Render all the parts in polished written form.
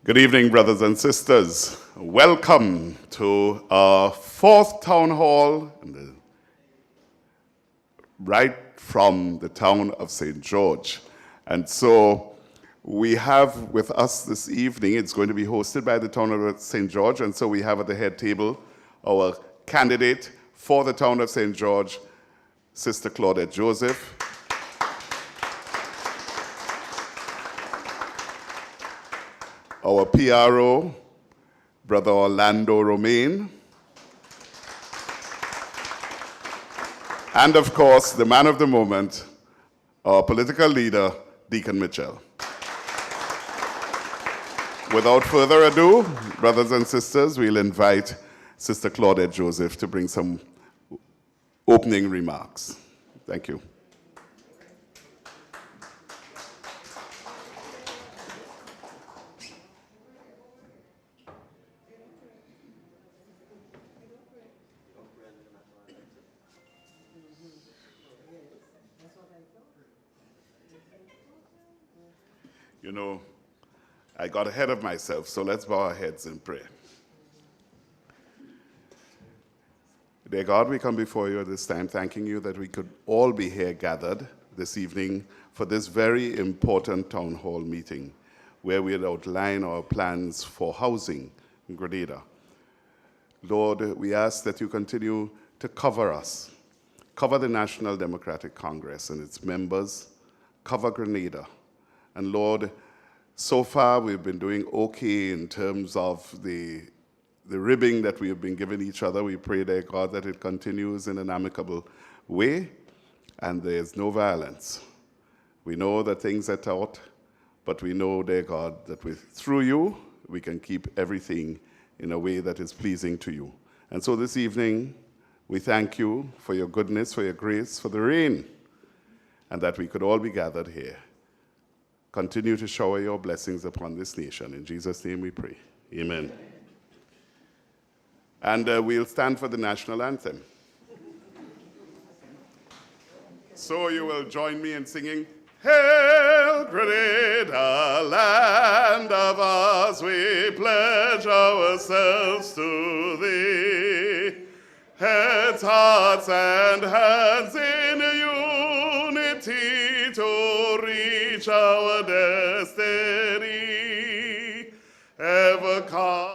Good evening, brothers and sisters. Welcome to our fourth town hall, right from the town of St. George. And so we have with us this evening, it's going to be hosted by the town of St. George, and so we have at the head table our candidate for the town of St. George, Sister Claudette Joseph. Our PRO, Brother Orlando Romaine. And of course, the man of the moment, our political leader, Deacon Mitchell. Without further ado, brothers and sisters, we'll invite Sister Claudette Joseph to bring some opening remarks. Thank you. You know, I got ahead of myself, so let's bow our heads in prayer. Dear God, we come before you at this time thanking you that we could all be here gathered this evening for this very important town hall meeting where we'll outline our plans for housing in Grenada. Lord, we ask that you continue to cover us, cover the National Democratic Congress and its members, cover Grenada. And Lord, so far we've been doing okay in terms of the ribbing that we have been giving each other. We pray, dear God, that it continues in an amicable way and there's no violence. We know that things are taut, but we know, dear God, that through you, we can keep everything in a way that is pleasing to you. And so this evening, we thank you for your goodness, for your grace, for the rain, and that we could all be gathered here. Continue to shower your blessings upon this nation. In Jesus' name we pray. Amen. And we'll stand for the National Anthem. So you will join me in singing, Hail, Grenada, land of ours, we pledge ourselves to thee. Heads, hearts, and hands in unity to reach our destiny. Ever come.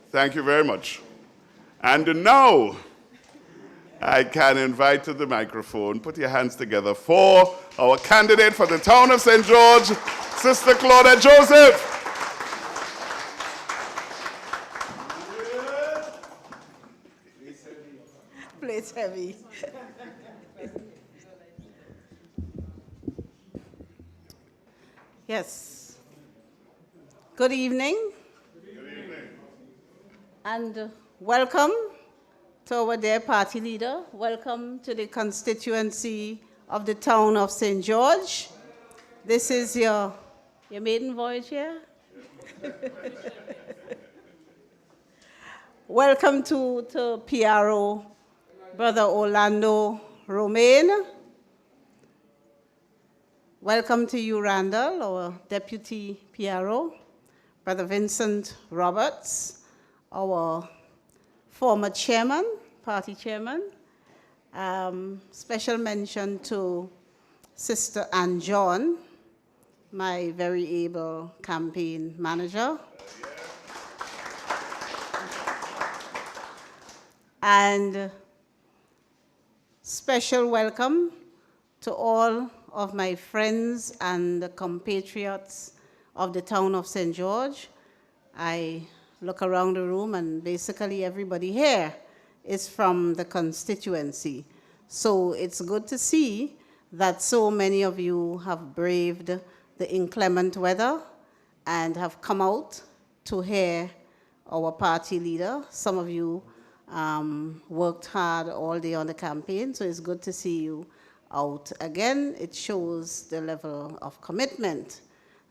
Thank you very much. And now, I can invite to the microphone, put your hands together for our candidate for the town of St. George, Sister Claudette Joseph. Plate's heavy. Yes. Good evening. And welcome to our dear party leader. Welcome to the constituency of the town of St. George. This is your maiden voyage here. Welcome to PRO, Brother Orlando Romaine. Welcome to you, Randall, our Deputy PRO, Brother Vincent Roberts, our former chairman, party chairman. Special mention to Sister Ann John, my very able campaign manager. And special welcome to all of my friends and compatriots of the town of St. George. I look around the room and basically everybody here is from the constituency. So it's good to see that so many of you have braved the inclement weather and have come out to hear our party leader. Some of you worked hard all day on the campaign, so it's good to see you out again. It shows the level of commitment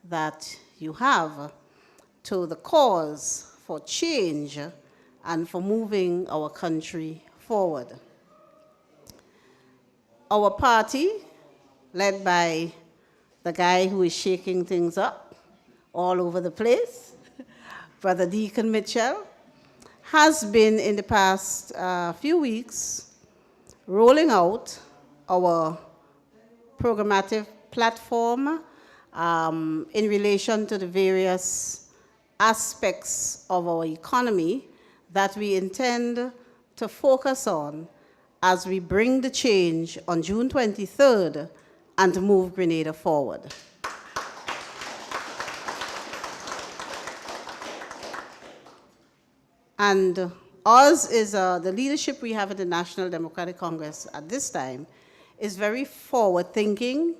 that you have to the cause for change and for moving our country forward. Our party, led by the guy who is shaking things up all over the place, Brother Deacon Mitchell, has been in the past few weeks rolling out our programmatic platform in relation to the various aspects of our economy that we intend to focus on as we bring the change on June 23rd and move Grenada forward. And ours is the leadership we have at the National Democratic Congress at this time is very forward-thinking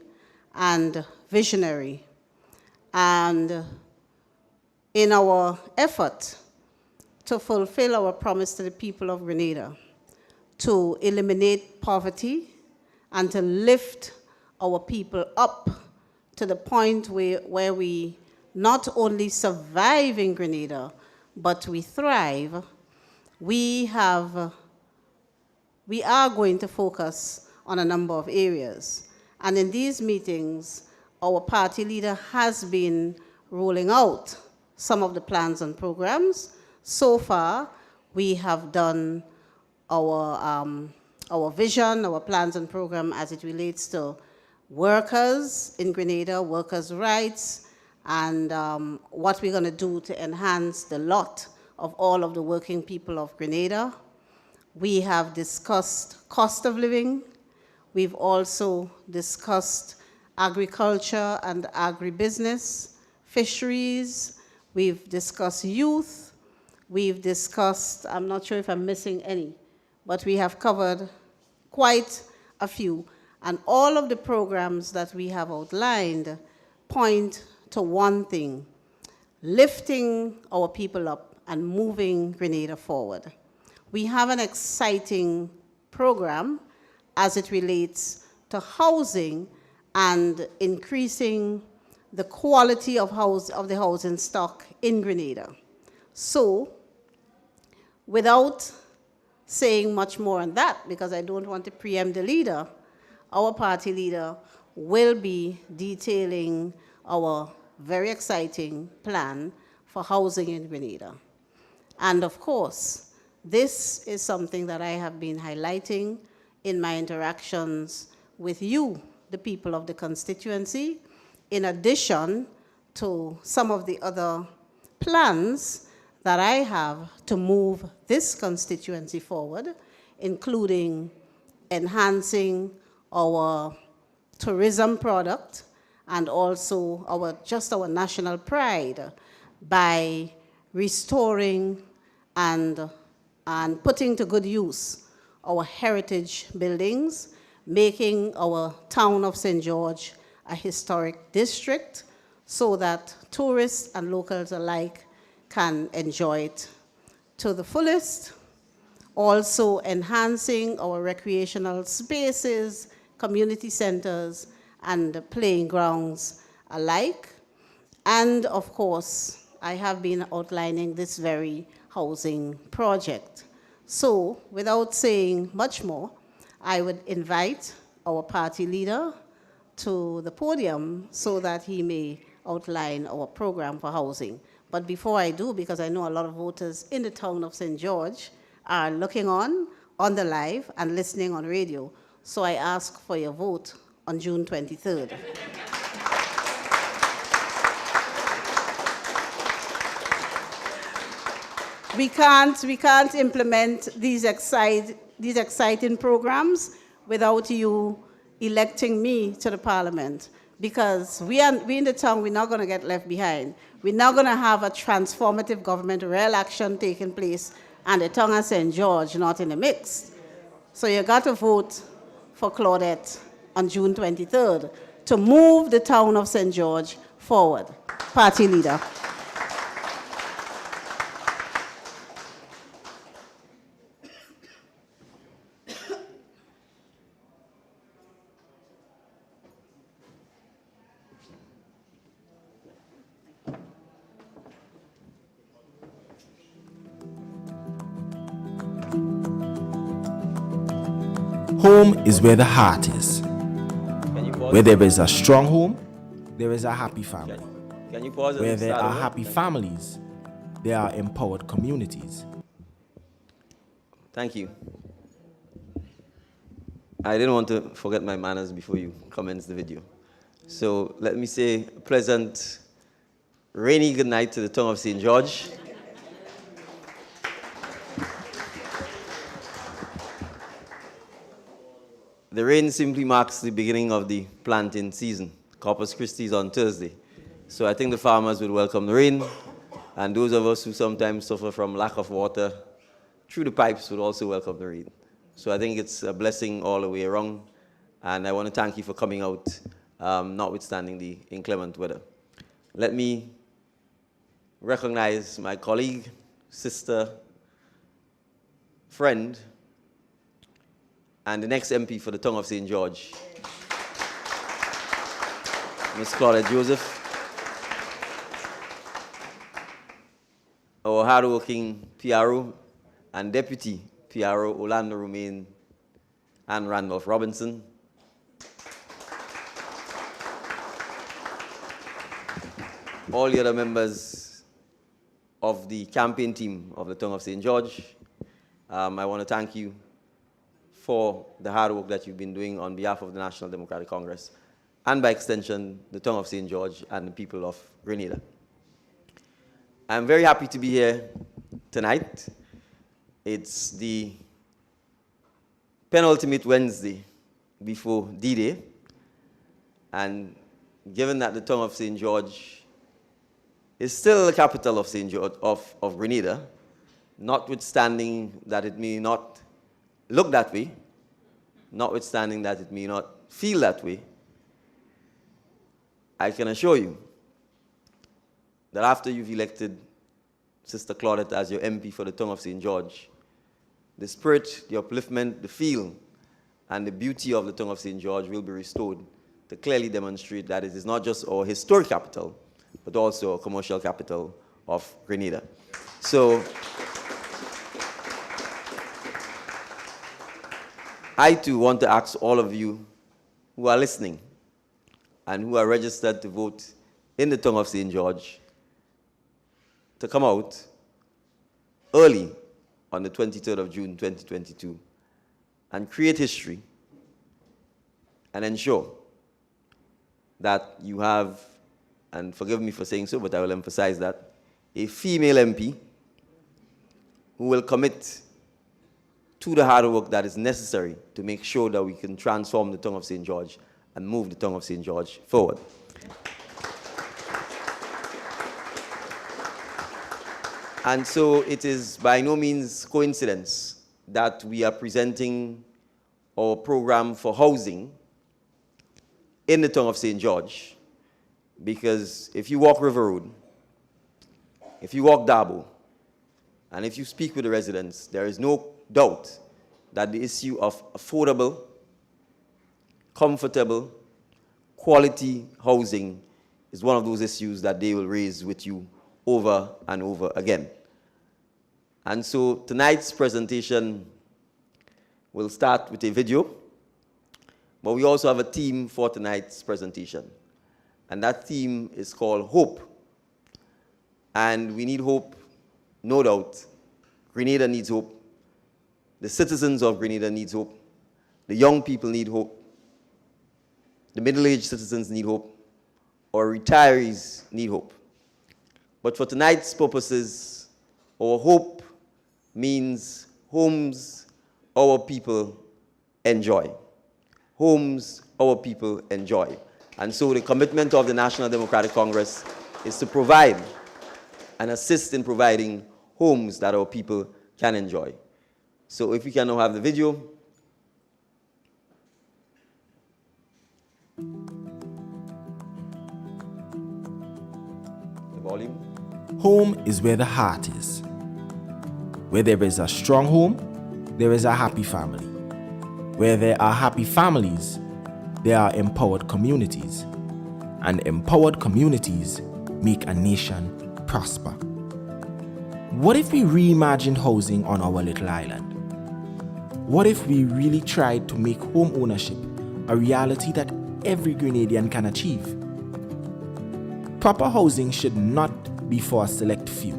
and visionary. And in our effort to fulfill our promise to the people of Grenada, to eliminate poverty and to lift our people up to the point where we not only survive in Grenada, but we thrive, we are going to focus on a number of areas. And in these meetings, our party leader has been rolling out some of the plans and programs. So far, we have done our vision, our plans and program as it relates to workers in Grenada, workers' rights, and what we're going to do to enhance the lot of all of the working people of Grenada. We have discussed cost of living. We've also discussed agriculture and agribusiness, fisheries. We've discussed youth. We've discussed, I'm not sure if I'm missing any, but we have covered quite a few. And all of the programs that we have outlined point to one thing: lifting our people up and moving Grenada forward. We have an exciting program as it relates to housing and increasing the quality of the housing stock in Grenada. So, without saying much more on that, because I don't want to preempt the leader, our party leader will be detailing our very exciting plan for housing in Grenada. And of course, this is something that I have been highlighting in my interactions with you, the people of the constituency, in addition to some of the other plans that I have to move this constituency forward, including enhancing our tourism product and also our national pride by restoring and putting to good use our heritage buildings, making our town of St. George a historic district so that tourists and locals alike can enjoy it to the fullest. Also enhancing our recreational spaces, community centers, and playing grounds alike. And of course, I have been outlining this very housing project. So without saying much more, I would invite our party leader to the podium so that he may outline our program for housing. But before I do, because I know a lot of voters in the town of St. George are looking on the live and listening on radio, so I ask for your vote on June 23rd. We can't implement these exciting programs without you electing me to the parliament, because we in the town, we're not going to get left behind. We're not going to have a transformative government, real action taking place, and the town of St. George not in the mix. So you got to vote for Claudette on June 23rd to move the town of St. George forward. Party leader. Home is where the heart is. Where there is a strong home, there is a happy family. Can you pause? Where there are happy families, there are empowered communities. Thank you. I didn't want to forget my manners before you commence the video. So let me say a pleasant, rainy good night to the town of St. George. The rain simply marks the beginning of the planting season. Corpus Christi is on Thursday. So I think the farmers will welcome the rain, and those of us who sometimes suffer from lack of water through the pipes would also welcome the rain. So I think it's a blessing all the way around, and I want to thank you for coming out, notwithstanding the inclement weather. Let me recognize my colleague, sister, friend, and the next MP for the town of St. George, Ms. Claudette Joseph, our hardworking PRO and Deputy PRO, Orlando Romaine and Randolph Robinson, all the other members of the campaign team of the town of St. George. I want to thank you for the hard work that you've been doing on behalf of the National Democratic Congress, and by extension, the town of St. George and the people of Grenada. I'm very happy to be here tonight. It's the penultimate Wednesday before D-Day, and given that the town of St. George is still the capital of St. George, of Grenada, notwithstanding that it may not look that way, notwithstanding that it may not feel that way, I can assure you that after you've elected Sister Claudette as your MP for the town of St. George, the spirit, the upliftment, the feel, and the beauty of the town of St. George will be restored to clearly demonstrate that it is not just our historic capital, but also a commercial capital of Grenada. So I too want to ask all of you who are listening and who are registered to vote in the town of St. George to come out early on the 23rd of June 2022 and create history and ensure that you have, and forgive me for saying so, but I will emphasize that, a female MP who will commit to the hard work that is necessary to make sure that we can transform the town of St. George and move the town of St. George forward. And so it is by no means coincidence that we are presenting our program for housing in the town of St. George, because if you walk River Road, if you walk Dabo, and if you speak with the residents, there is no doubt that the issue of affordable, comfortable, quality housing is one of those issues that they will raise with you over and over again. And so tonight's presentation will start with a video, but we also have a theme for tonight's presentation. And that theme is called Hope. And we need hope, no doubt. Grenada needs hope. The citizens of Grenada need hope. The young people need hope. The middle-aged citizens need hope. Our retirees need hope. But for tonight's purposes, our hope means homes our people enjoy. Homes our people enjoy. And so the commitment of the National Democratic Congress is to provide and assist in providing homes that our people can enjoy. So if we can now have the video. Home is where the heart is. Where there is a strong home, there is a happy family. Where there are happy families, there are empowered communities. And empowered communities make a nation prosper. What if we reimagined housing on our little island? What if we really tried to make home ownership a reality that every Grenadian can achieve? Proper housing should not be for a select few,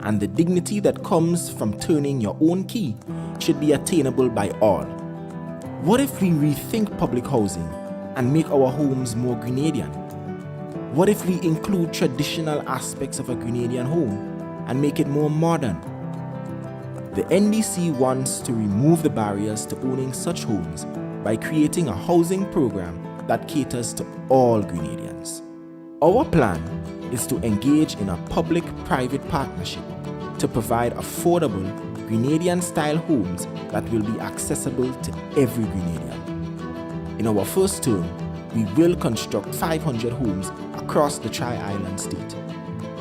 and the dignity that comes from turning your own key should be attainable by all. What if we rethink public housing and make our homes more Grenadian? What if we include traditional aspects of a Grenadian home and make it more modern? The NDC wants to remove the barriers to owning such homes by creating a housing program that caters to all Grenadians. Our plan is to engage in a public-private partnership to provide affordable Grenadian-style homes that will be accessible to every Grenadian. In our first term, we will construct 500 homes across the Tri-Island state.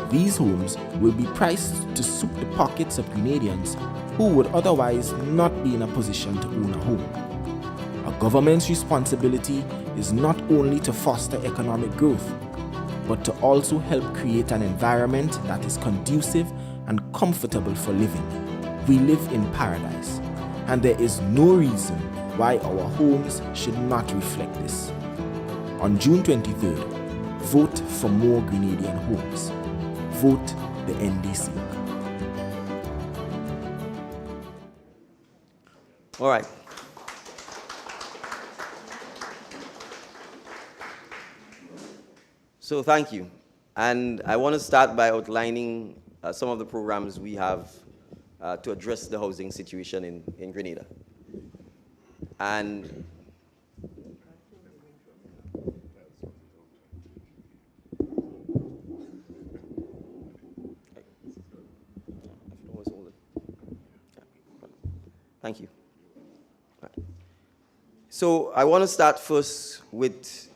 These homes will be priced to suit the pockets of Grenadians who would otherwise not be in a position to own a home. A government's responsibility is not only to foster economic growth, but to also help create an environment that is conducive and comfortable for living. We live in paradise, and there is no reason why our homes should not reflect this. On June 23rd, vote for more Grenadian homes. Vote the NDC. All right. So thank you. And I want to start by outlining some of the programs we have to address the housing situation in Grenada. And thank you. Right. So I want to start first with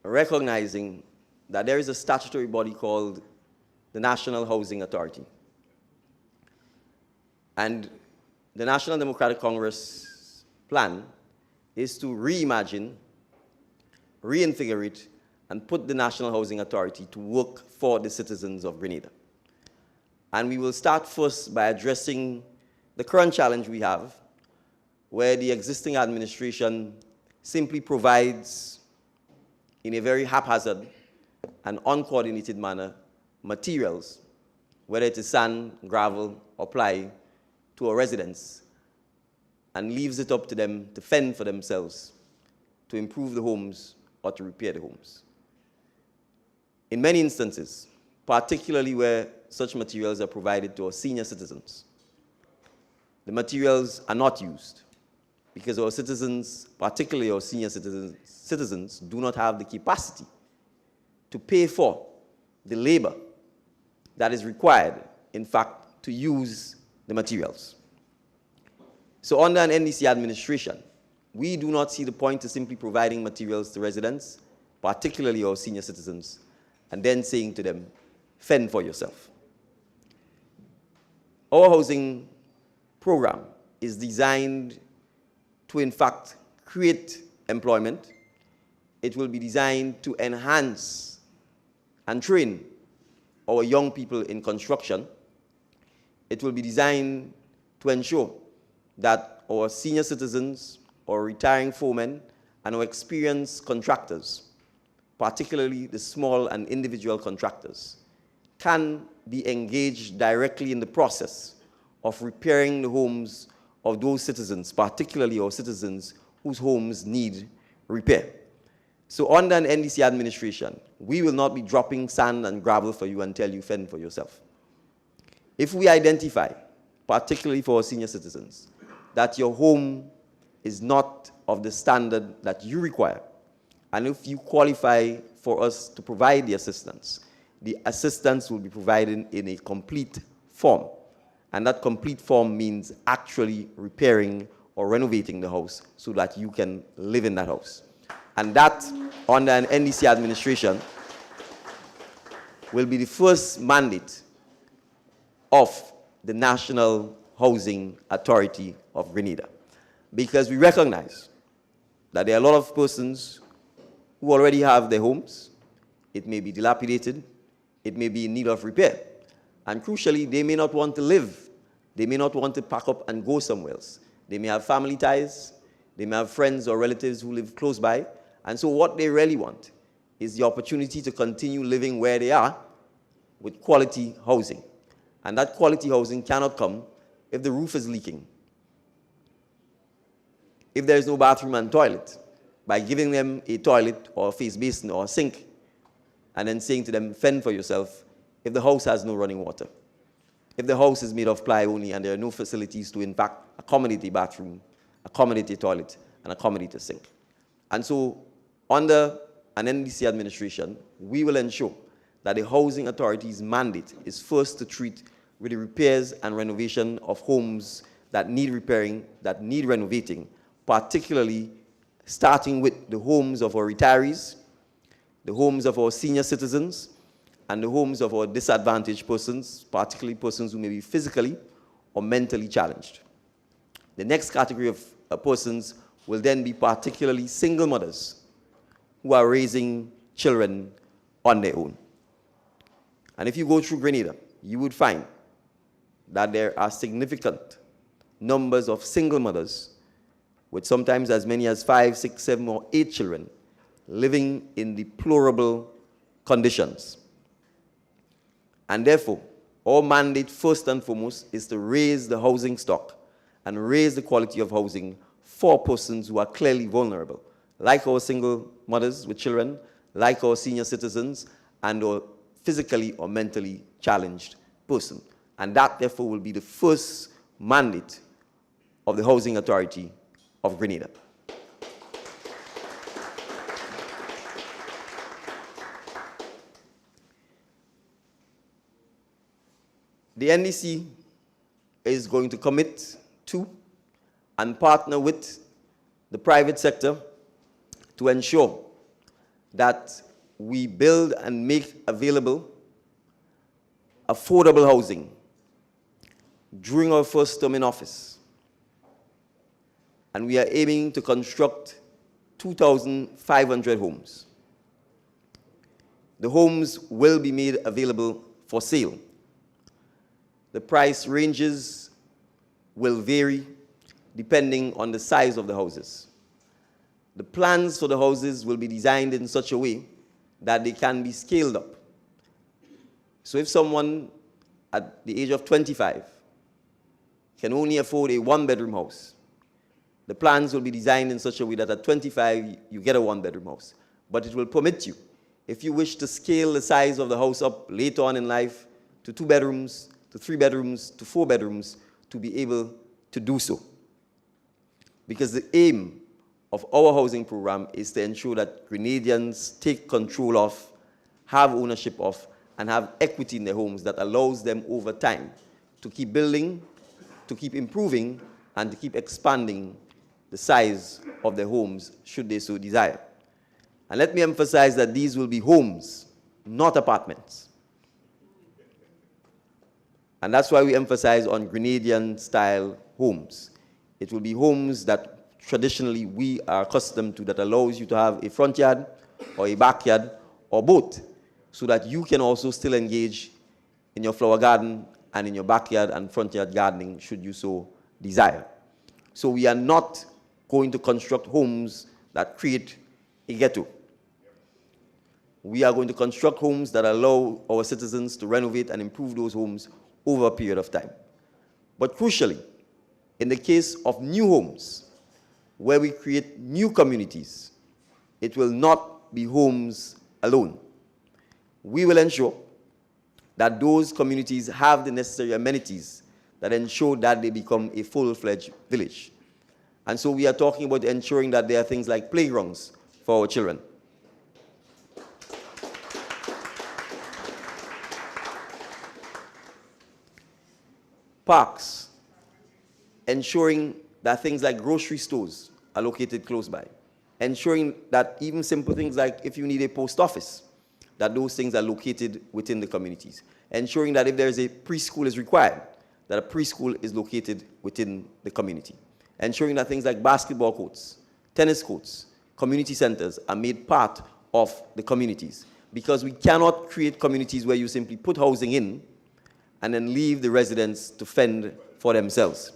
recognizing that there is a statutory body called the National Housing Authority. And the National Democratic Congress plan is to reimagine, reinvigorate, and put the National Housing Authority to work for the citizens of Grenada. And we will start first by addressing the current challenge we have, where the existing administration simply provides, in a very haphazard and uncoordinated manner, materials, whether it is sand, gravel, or ply, to our residents, and leaves it up to them to fend for themselves, to improve the homes or to repair the homes. In many instances, particularly where such materials are provided to our senior citizens, the materials are not used because our citizens, particularly our senior citizens, do not have the capacity to pay for the labor that is required, in fact, to use the materials. So under an NDC administration, we do not see the point to simply providing materials to residents, particularly our senior citizens, and then saying to them, fend for yourself. Our housing program is designed to, in fact, create employment. It will be designed to enhance and train our young people in construction. It will be designed to ensure that our senior citizens, our retiring foremen, and our experienced contractors, particularly the small and individual contractors, can be engaged directly in the process of repairing the homes of those citizens, particularly our citizens whose homes need repair. So under an NDC administration, we will not be dropping sand and gravel for you and tell you fend for yourself. If we identify, particularly for our senior citizens, that your home is not of the standard that you require, and if you qualify for us to provide the assistance will be provided in a complete form. And that complete form means actually repairing or renovating the house so that you can live in that house. And that, under an NDC administration, will be the first mandate of the National Housing Authority of Grenada, because we recognize that there are a lot of persons who already have their homes. It may be dilapidated, it may be in need of repair, and crucially, they may not want to live. They may not want to pack up and go somewhere else. They may have family ties, they may have friends or relatives who live close by, and so what they really want is the opportunity to continue living where they are with quality housing. And that quality housing cannot come if the roof is leaking, if there is no bathroom and toilet, by giving them a toilet or a face basin or a sink, and then saying to them, fend for yourself, if the house has no running water, if the house is made of ply only and there are no facilities to, in fact, accommodate a bathroom, accommodate a toilet, and accommodate a sink. And so, under an NDC administration, we will ensure that the housing authority's mandate is first to treat with the repairs and renovation of homes that need repairing, that need renovating, particularly starting with the homes of our retirees, the homes of our senior citizens, and the homes of our disadvantaged persons, particularly persons who may be physically or mentally challenged. The next category of persons will then be particularly single mothers who are raising children on their own. And if you go through Grenada, you would find that there are significant numbers of single mothers with sometimes as many as 5, 6, 7, or 8 children living in deplorable conditions. And therefore, our mandate first and foremost is to raise the housing stock and raise the quality of housing for persons who are clearly vulnerable, like our single mothers with children, like our senior citizens, and our physically or mentally challenged person. And that, therefore, will be the first mandate of the Housing Authority of Grenada. The NDC is going to commit to and partner with the private sector to ensure that we build and make available affordable housing during our first term in office. And we are aiming to construct 2,500 homes. The homes will be made available for sale. The price ranges will vary depending on the size of the houses. The plans for the houses will be designed in such a way that they can be scaled up. So if someone at the age of 25 can only afford a one-bedroom house, the plans will be designed in such a way that at 25 you get a one-bedroom house. But it will permit you, if you wish to scale the size of the house up later on in life to 2 bedrooms, to 3 bedrooms, to 4 bedrooms, to be able to do so. Because the aim of our housing program is to ensure that Grenadians take control of, have ownership of, and have equity in their homes that allows them over time to keep building, to keep improving, and to keep expanding the size of their homes should they so desire. And let me emphasize that these will be homes, not apartments. And that's why we emphasize on Grenadian-style homes. It will be homes that traditionally we are accustomed to, that allows you to have a front yard or a backyard or both, so that you can also still engage in your flower garden and in your backyard and front yard gardening should you so desire. So we are not going to construct homes that create a ghetto. We are going to construct homes that allow our citizens to renovate and improve those homes over a period of time. But crucially, in the case of new homes, where we create new communities, it will not be homes alone. We will ensure that those communities have the necessary amenities that ensure that they become a full-fledged village. And so we are talking about ensuring that there are things like playgrounds for our children. Parks, ensuring that things like grocery stores are located close by, ensuring that even simple things like if you need a post office, that those things are located within the communities. Ensuring that if there is a preschool is required, that a preschool is located within the community. Ensuring that things like basketball courts, tennis courts, community centers are made part of the communities. Because we cannot create communities where you simply put housing in and then leave the residents to fend for themselves.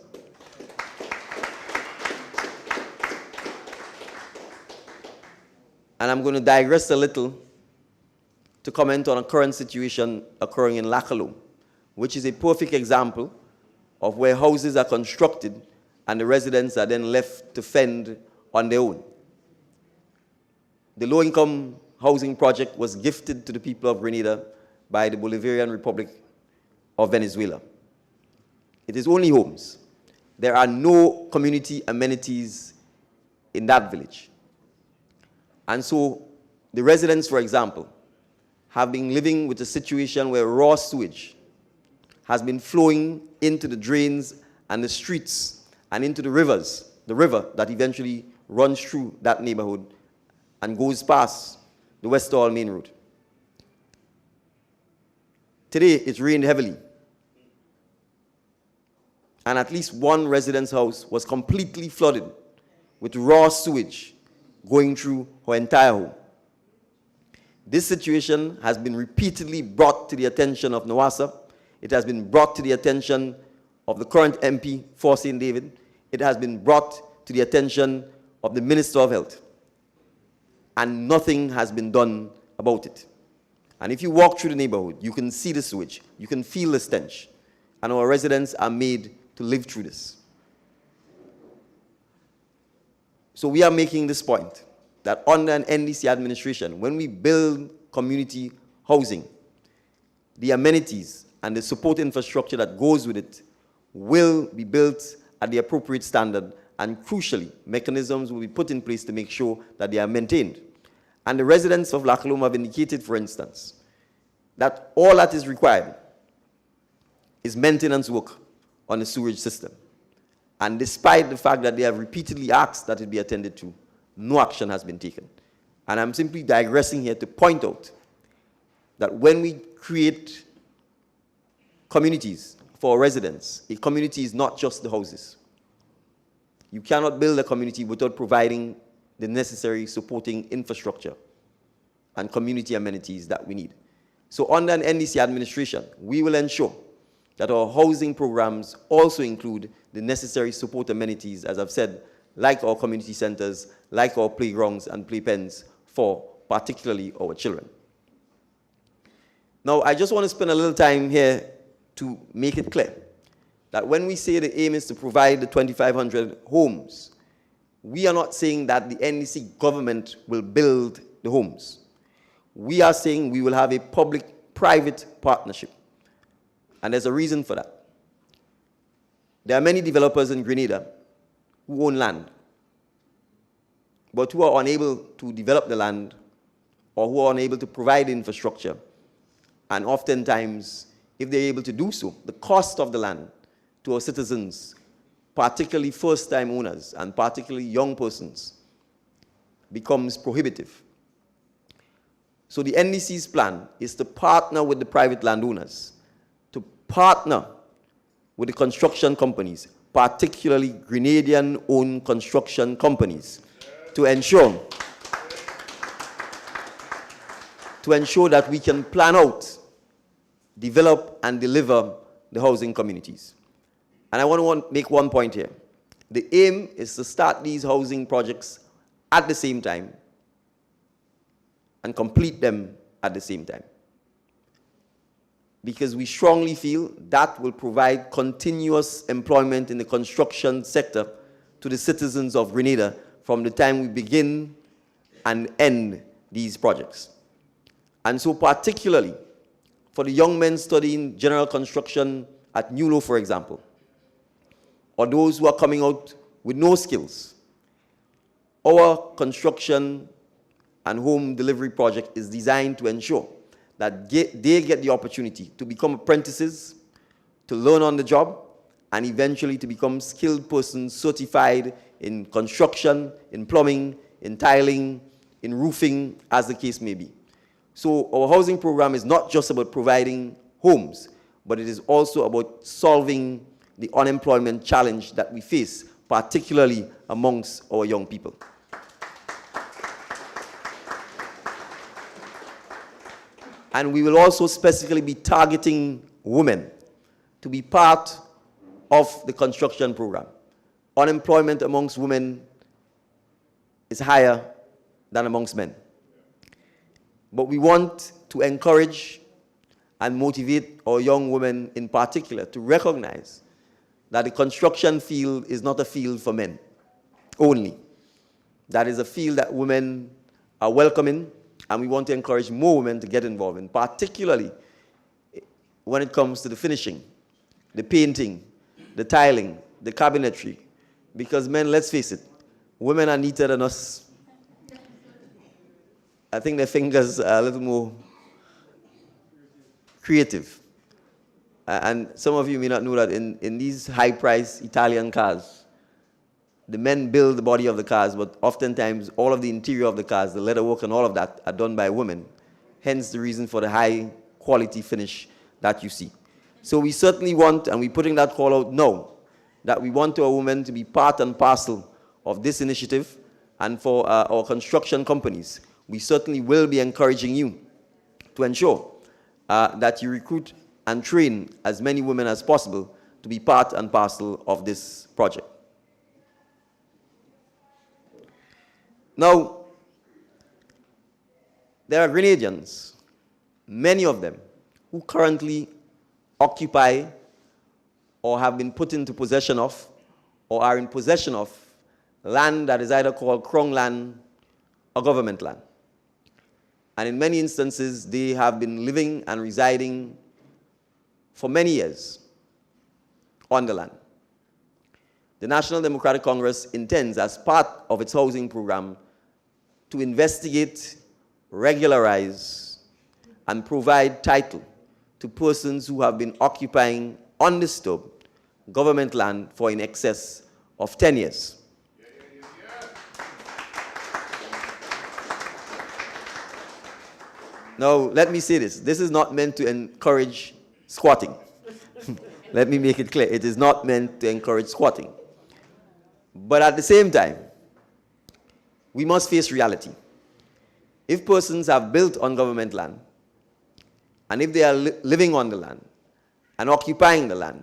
And I'm going to digress a little to comment on a current situation occurring in Lakalo, which is a perfect example of where houses are constructed and the residents are then left to fend on their own. The low-income housing project was gifted to the people of Grenada by the Bolivarian Republic of Venezuela. It is only homes. There are no community amenities in that village. And so the residents, for example, have been living with a situation where raw sewage has been flowing into the drains and the streets and into the rivers, the river that eventually runs through that neighborhood and goes past the Westall Main Road. Today, it rained heavily, and at least one resident's house was completely flooded with raw sewage going through her entire home. This situation has been repeatedly brought to the attention of NWASA. It has been brought to the attention of the current MP for St. David. It has been brought to the attention of the Minister of Health. And nothing has been done about it. And if you walk through the neighborhood, you can see the sewage, you can feel the stench, and our residents are made to live through this. So we are making this point, that under an NDC administration, when we build community housing, the amenities and the support infrastructure that goes with it will be built at the appropriate standard, and crucially, mechanisms will be put in place to make sure that they are maintained. And the residents of Lakaloma have indicated, for instance, that all that is required is maintenance work on the sewage system. And despite the fact that they have repeatedly asked that it be attended to, no action has been taken. And I'm simply digressing here to point out that when we create communities for residents, a community is not just the houses. You cannot build a community without providing the necessary supporting infrastructure and community amenities that we need. So under an NDC administration, we will ensure that our housing programs also include the necessary support amenities, as I've said, like our community centers, like our playgrounds and playpens for particularly our children. Now, I just want to spend a little time here to make it clear that when we say the aim is to provide the 2,500 homes, we are not saying that the NDC government will build the homes. We are saying we will have a public-private partnership. And there's a reason for that. There are many developers in Grenada who own land, but who are unable to develop the land or who are unable to provide infrastructure. And oftentimes, if they're able to do so, the cost of the land to our citizens, particularly first-time owners and particularly young persons, becomes prohibitive. So the NDC's plan is to partner with the private landowners, to partner with the construction companies, particularly Grenadian-owned construction companies, to ensure that we can plan out, develop, and deliver the housing communities. And I want to make one point here. The aim is to start these housing projects at the same time and complete them at the same time. Because we strongly feel that will provide continuous employment in the construction sector to the citizens of Grenada from the time we begin and end these projects. And so particularly for the young men studying general construction at NULO, for example, or those who are coming out with no skills, our construction and home delivery project is designed to ensure that they get the opportunity to become apprentices, to learn on the job, and eventually to become skilled persons certified in construction, in plumbing, in tiling, in roofing, as the case may be. So our housing program is not just about providing homes, but it is also about solving the unemployment challenge that we face, particularly amongst our young people. And we will also specifically be targeting women to be part of the construction program. Unemployment amongst women is higher than amongst men. But we want to encourage and motivate our young women in particular to recognize that the construction field is not a field for men only. That is a field that women are welcome in, and we want to encourage more women to get involved in, particularly when it comes to the finishing, the painting, the tiling, the cabinetry. Because men, let's face it, women are neater than us. I think their fingers are a little more creative. And some of you may not know that in these high-priced Italian cars, the men build the body of the cars, but oftentimes all of the interior of the cars, the leatherwork and all of that, are done by women. Hence the reason for the high-quality finish that you see. So we certainly want, and we're putting that call out now, that we want our women to be part and parcel of this initiative. And for our construction companies, we certainly will be encouraging you to ensure that you recruit and train as many women as possible to be part and parcel of this project. Now, there are Grenadians, many of them, who currently occupy or have been put into possession of or are in possession of land that is either called Crown land or government land. And in many instances, they have been living and residing for many years on the land. The National Democratic Congress intends, as part of its housing program, to investigate, regularize, and provide title to persons who have been occupying undisturbed government land for in excess of 10 years. Now, let me say this. This is not meant to encourage squatting. Let me make it clear. It is not meant to encourage squatting. But at the same time, we must face reality. If persons have built on government land, and if they are living on the land and occupying the land,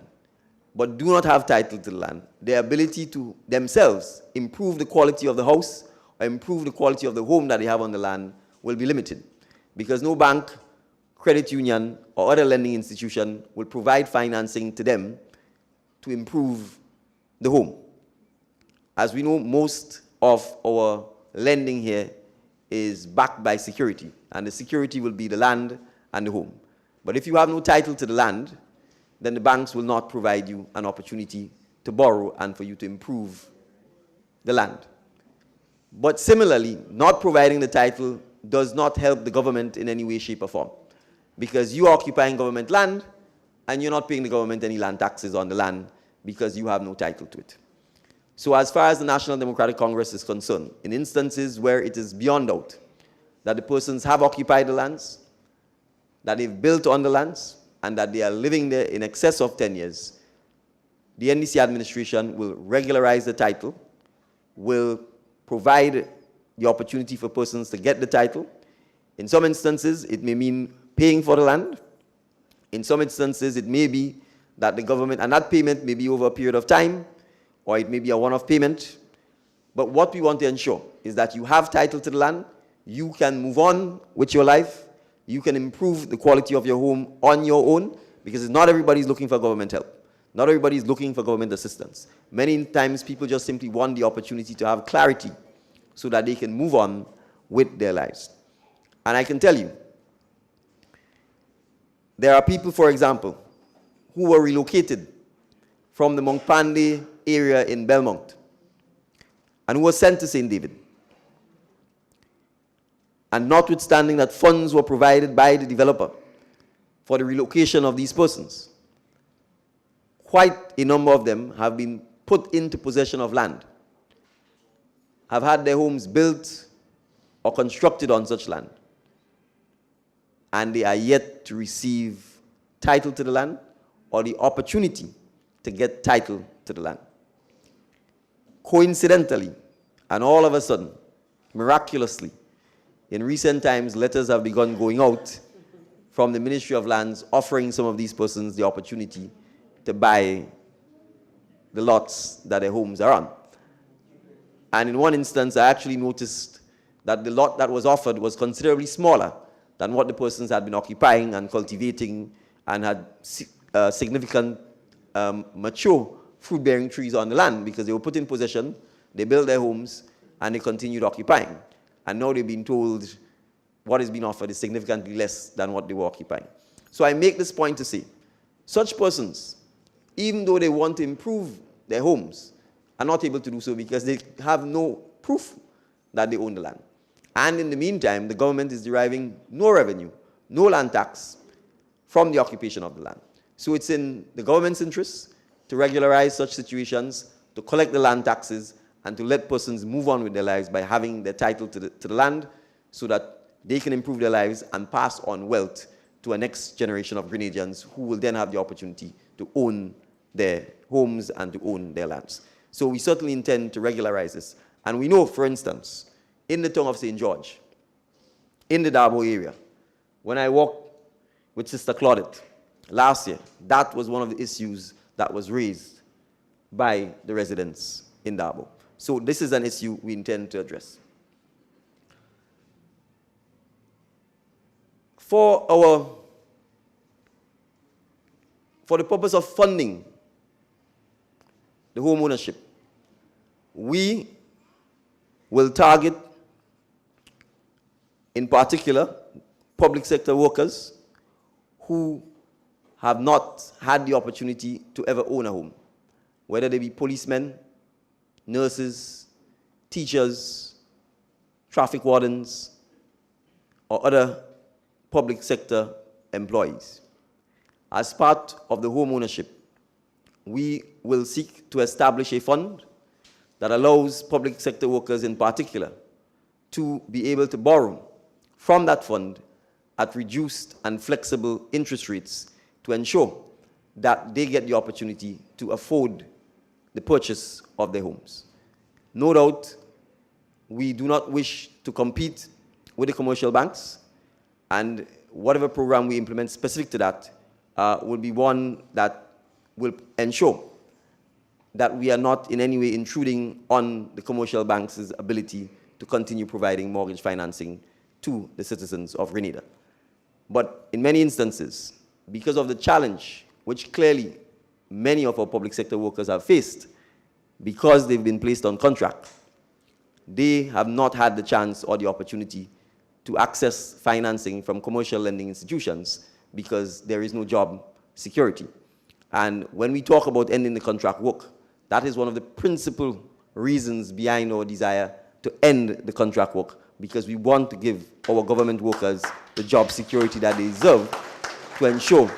but do not have title to the land, their ability to themselves improve the quality of the house or improve the quality of the home that they have on the land will be limited, because no bank, credit union, or other lending institution will provide financing to them to improve the home. As we know, most of our lending here is backed by security, and the security will be the land and the home. But if you have no title to the land, then the banks will not provide you an opportunity to borrow and for you to improve the land. But similarly, not providing the title does not help the government in any way, shape, or form, because you are occupying government land and you're not paying the government any land taxes on the land because you have no title to it. So as far as the National Democratic Congress is concerned, in instances where it is beyond doubt that the persons have occupied the lands, that they've built on the lands, and that they are living there in excess of 10 years, the NDC administration will regularize the title, will provide the opportunity for persons to get the title. In some instances, it may mean paying for the land. In some instances, it may be that the government, and that payment may be over a period of time, or it may be a one-off payment. But what we want to ensure is that you have title to the land, you can move on with your life, you can improve the quality of your home on your own, because not everybody is looking for government help. Not everybody is looking for government assistance. Many times people just simply want the opportunity to have clarity so that they can move on with their lives. And I can tell you, there are people, for example, who were relocated from the Monkpande area in Belmont and who were sent to St. David. And notwithstanding that funds were provided by the developer for the relocation of these persons, quite a number of them have been put into possession of land, have had their homes built or constructed on such land. and they are yet to receive title to the land or the opportunity to get title to the land. Coincidentally, and all of a sudden, miraculously, in recent times, letters have begun going out from the Ministry of Lands offering some of these persons the opportunity to buy the lots that their homes are on. And in one instance, I actually noticed that the lot that was offered was considerably smaller than what the persons had been occupying and cultivating and had significant mature fruit-bearing trees on the land, because they were put in possession, they built their homes, and they continued occupying. And now they've been told what is being offered is significantly less than what they were occupying. So I make this point to say, such persons, even though they want to improve their homes, are not able to do so because they have no proof that they own the land. And in the meantime, the government is deriving no revenue, no land tax from the occupation of the land. So it's in the government's interest to regularize such situations, to collect the land taxes, and to let persons move on with their lives by having their title to the land so that they can improve their lives and pass on wealth to a next generation of Grenadians who will then have the opportunity to own their homes and to own their lands. So we certainly intend to regularize this. And we know, for instance, in the town of St. George, in the Darbo area, when I walked with Sister Claudette last year, that was one of the issues that was raised by the residents in Darbo. So this is an issue we intend to address. For the purpose of funding the home ownership, we will target, in particular, public sector workers who have not had the opportunity to ever own a home, whether they be policemen, nurses, teachers, traffic wardens, or other public sector employees. As part of the home ownership, we will seek to establish a fund that allows public sector workers in particular to be able to borrow from that fund at reduced and flexible interest rates to ensure that they get the opportunity to afford the purchase of their homes. No doubt, we do not wish to compete with the commercial banks, and whatever program we implement specific to that will be one that will ensure that we are not in any way intruding on the commercial banks' ability to continue providing mortgage financing to the citizens of Grenada. But in many instances, because of the challenge which clearly many of our public sector workers have faced, because they've been placed on contract, they have not had the chance or the opportunity to access financing from commercial lending institutions because there is no job security. And when we talk about ending the contract work, that is one of the principal reasons behind our desire to end the contract work, because we want to give our government workers the job security that they deserve to ensure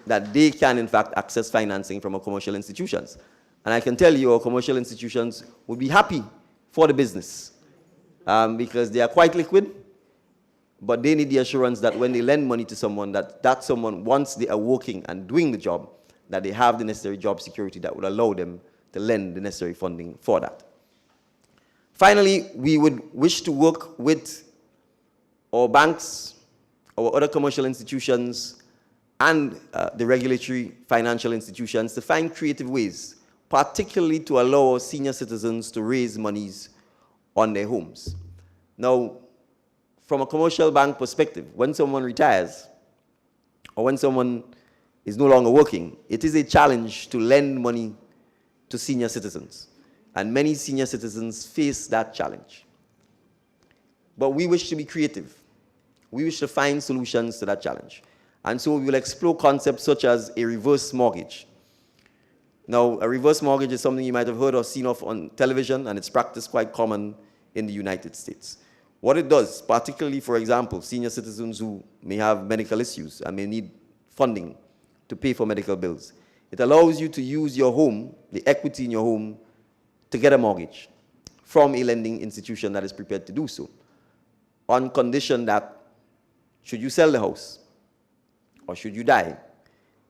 that they can, in fact, access financing from our commercial institutions. And I can tell you our commercial institutions would be happy for the business because they are quite liquid, but they need the assurance that when they lend money to someone, that someone, once they are working and doing the job, that they have the necessary job security that would allow them to lend the necessary funding for that. Finally, we would wish to work with our banks, our other commercial institutions, and the regulatory financial institutions to find creative ways, particularly to allow our senior citizens to raise monies on their homes. Now, from a commercial bank perspective, when someone retires or when someone is no longer working, it is a challenge to lend money to senior citizens. And many senior citizens face that challenge. But we wish to be creative. We wish to find solutions to that challenge. And so we will explore concepts such as a reverse mortgage. Now, a reverse mortgage is something you might have heard or seen of on television, and it's practiced quite common in the United States. What it does, particularly, for example, senior citizens who may have medical issues and may need funding to pay for medical bills, it allows you to use your home, the equity in your home, to get a mortgage from a lending institution that is prepared to do so. on condition that should you sell the house or should you die,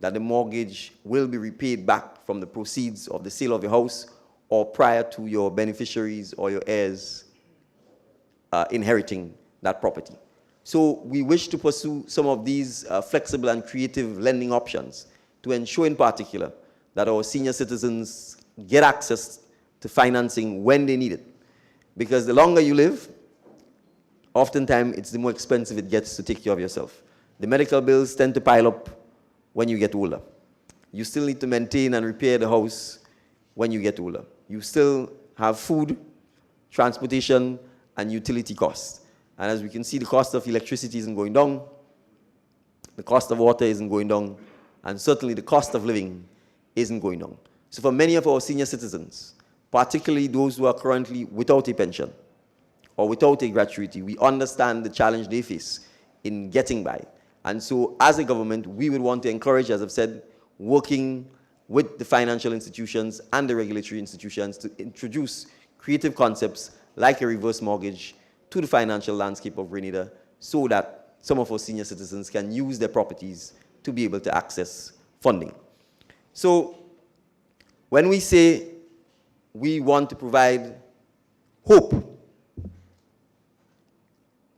that the mortgage will be repaid back from the proceeds of the sale of your house or prior to your beneficiaries or your heirs inheriting that property. So we wish to pursue some of these flexible and creative lending options to ensure in particular that our senior citizens get access to financing when they need it. Because the longer you live, oftentimes it's the more expensive it gets to take care of yourself. The medical bills tend to pile up when you get older. You still need to maintain and repair the house when you get older. You still have food, transportation, and utility costs. And as we can see, the cost of electricity isn't going down, the cost of water isn't going down, and certainly the cost of living isn't going down. So for many of our senior citizens, particularly those who are currently without a pension or without a gratuity, we understand the challenge they face in getting by. And so as a government, we would want to encourage, as I've said, working with the financial institutions and the regulatory institutions to introduce creative concepts like a reverse mortgage to the financial landscape of Grenada so that some of our senior citizens can use their properties to be able to access funding. So when we say we want to provide hope,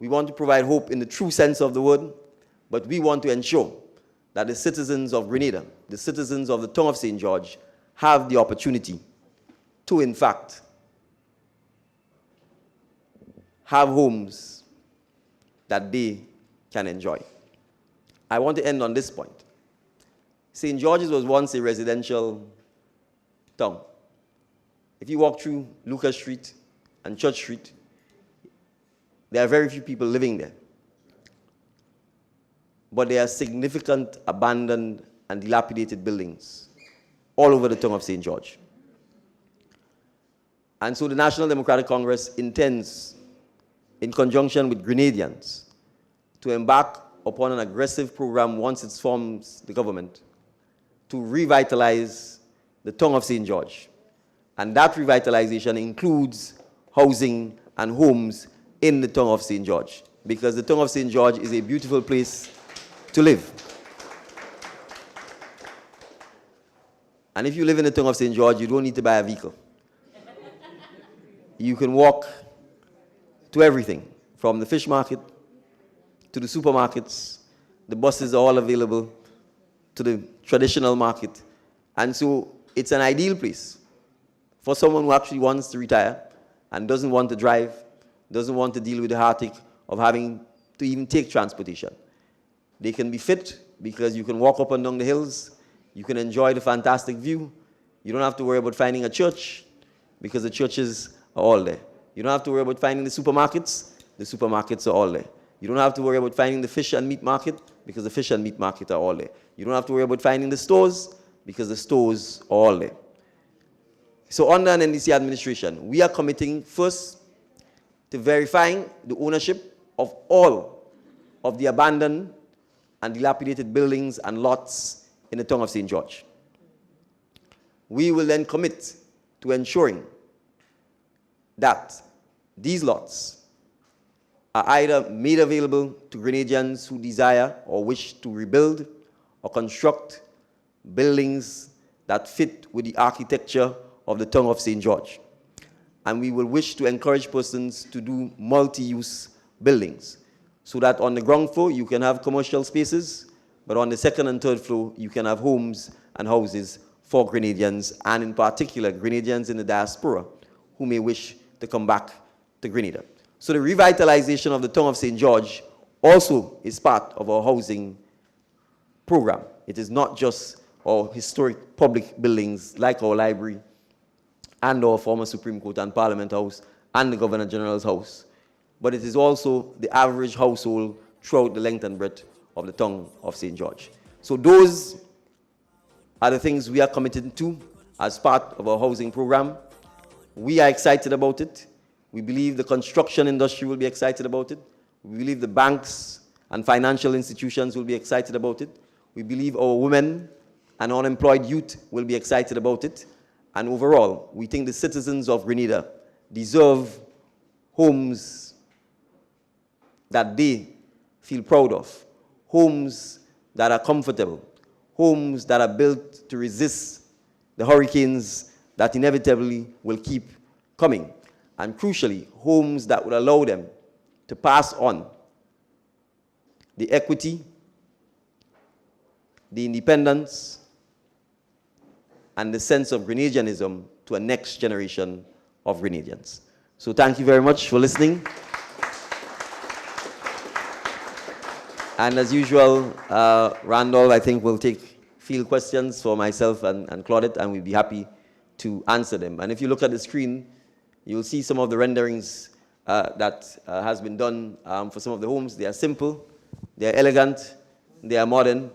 we want to provide hope in the true sense of the word, but we want to ensure that the citizens of Grenada, the citizens of the town of St. George, have the opportunity to, in fact, have homes that they can enjoy. I want to end on this point. St. George's was once a residential town. If you walk through Lucas Street and Church Street, there are very few people living there. But there are significant abandoned and dilapidated buildings all over the town of St. George. And so the National Democratic Congress intends, in conjunction with Grenadians, to embark upon an aggressive program once it forms the government to revitalize the town of St. George. And that revitalization includes housing and homes in the town of St. George, because the town of St. George is a beautiful place to live. And if you live in the town of St. George, you don't need to buy a vehicle. You can walk to everything, from the fish market to the supermarkets. The buses are all available to the traditional market. And so it's an ideal place for someone who actually wants to retire and doesn't want to drive, doesn't want to deal with the heartache of having to even take transportation. They can be fit because you can walk up and down the hills. You can enjoy the fantastic view. You don't have to worry about finding a church because the churches are all there. You don't have to worry about finding the supermarkets are all there. You don't have to worry about finding the fish and meat market because the fish and meat market are all there. You don't have to worry about finding the stores because the stores are all there. So under an NDC administration, we are committing first to verifying the ownership of all of the abandoned and dilapidated buildings and lots in the town of St. George. We will then commit to ensuring that these lots are either made available to Grenadians who desire or wish to rebuild or construct buildings that fit with the architecture of the town of St. George. And we will wish to encourage persons to do multi-use buildings so that on the ground floor you can have commercial spaces, but on the second and third floor you can have homes and houses for Grenadians, and in particular Grenadians in the diaspora who may wish to come back to Grenada. So the revitalization of the town of St. George also is part of our housing program. It is not just our historic public buildings like our library and our former Supreme Court and Parliament House and the Governor General's house, but it is also the average household throughout the length and breadth of the town of St. George. So those are the things we are committed to as part of our housing program. We are excited about it. We believe the construction industry will be excited about it. We believe the banks and financial institutions will be excited about it. We believe our women and unemployed youth will be excited about it. And overall, we think the citizens of Grenada deserve homes that they feel proud of, homes that are comfortable, homes that are built to resist the hurricanes that inevitably will keep coming, and crucially, homes that would allow them to pass on the equity, the independence, and the sense of Grenadianism to a next generation of Grenadians. So thank you very much for listening. And as usual, Randall, I think, will take field questions for myself and Claudette, and we'll be happy to answer them. And if you look at the screen, you'll see some of the renderings that has been done for some of the homes. They are simple, they are elegant, they are modern,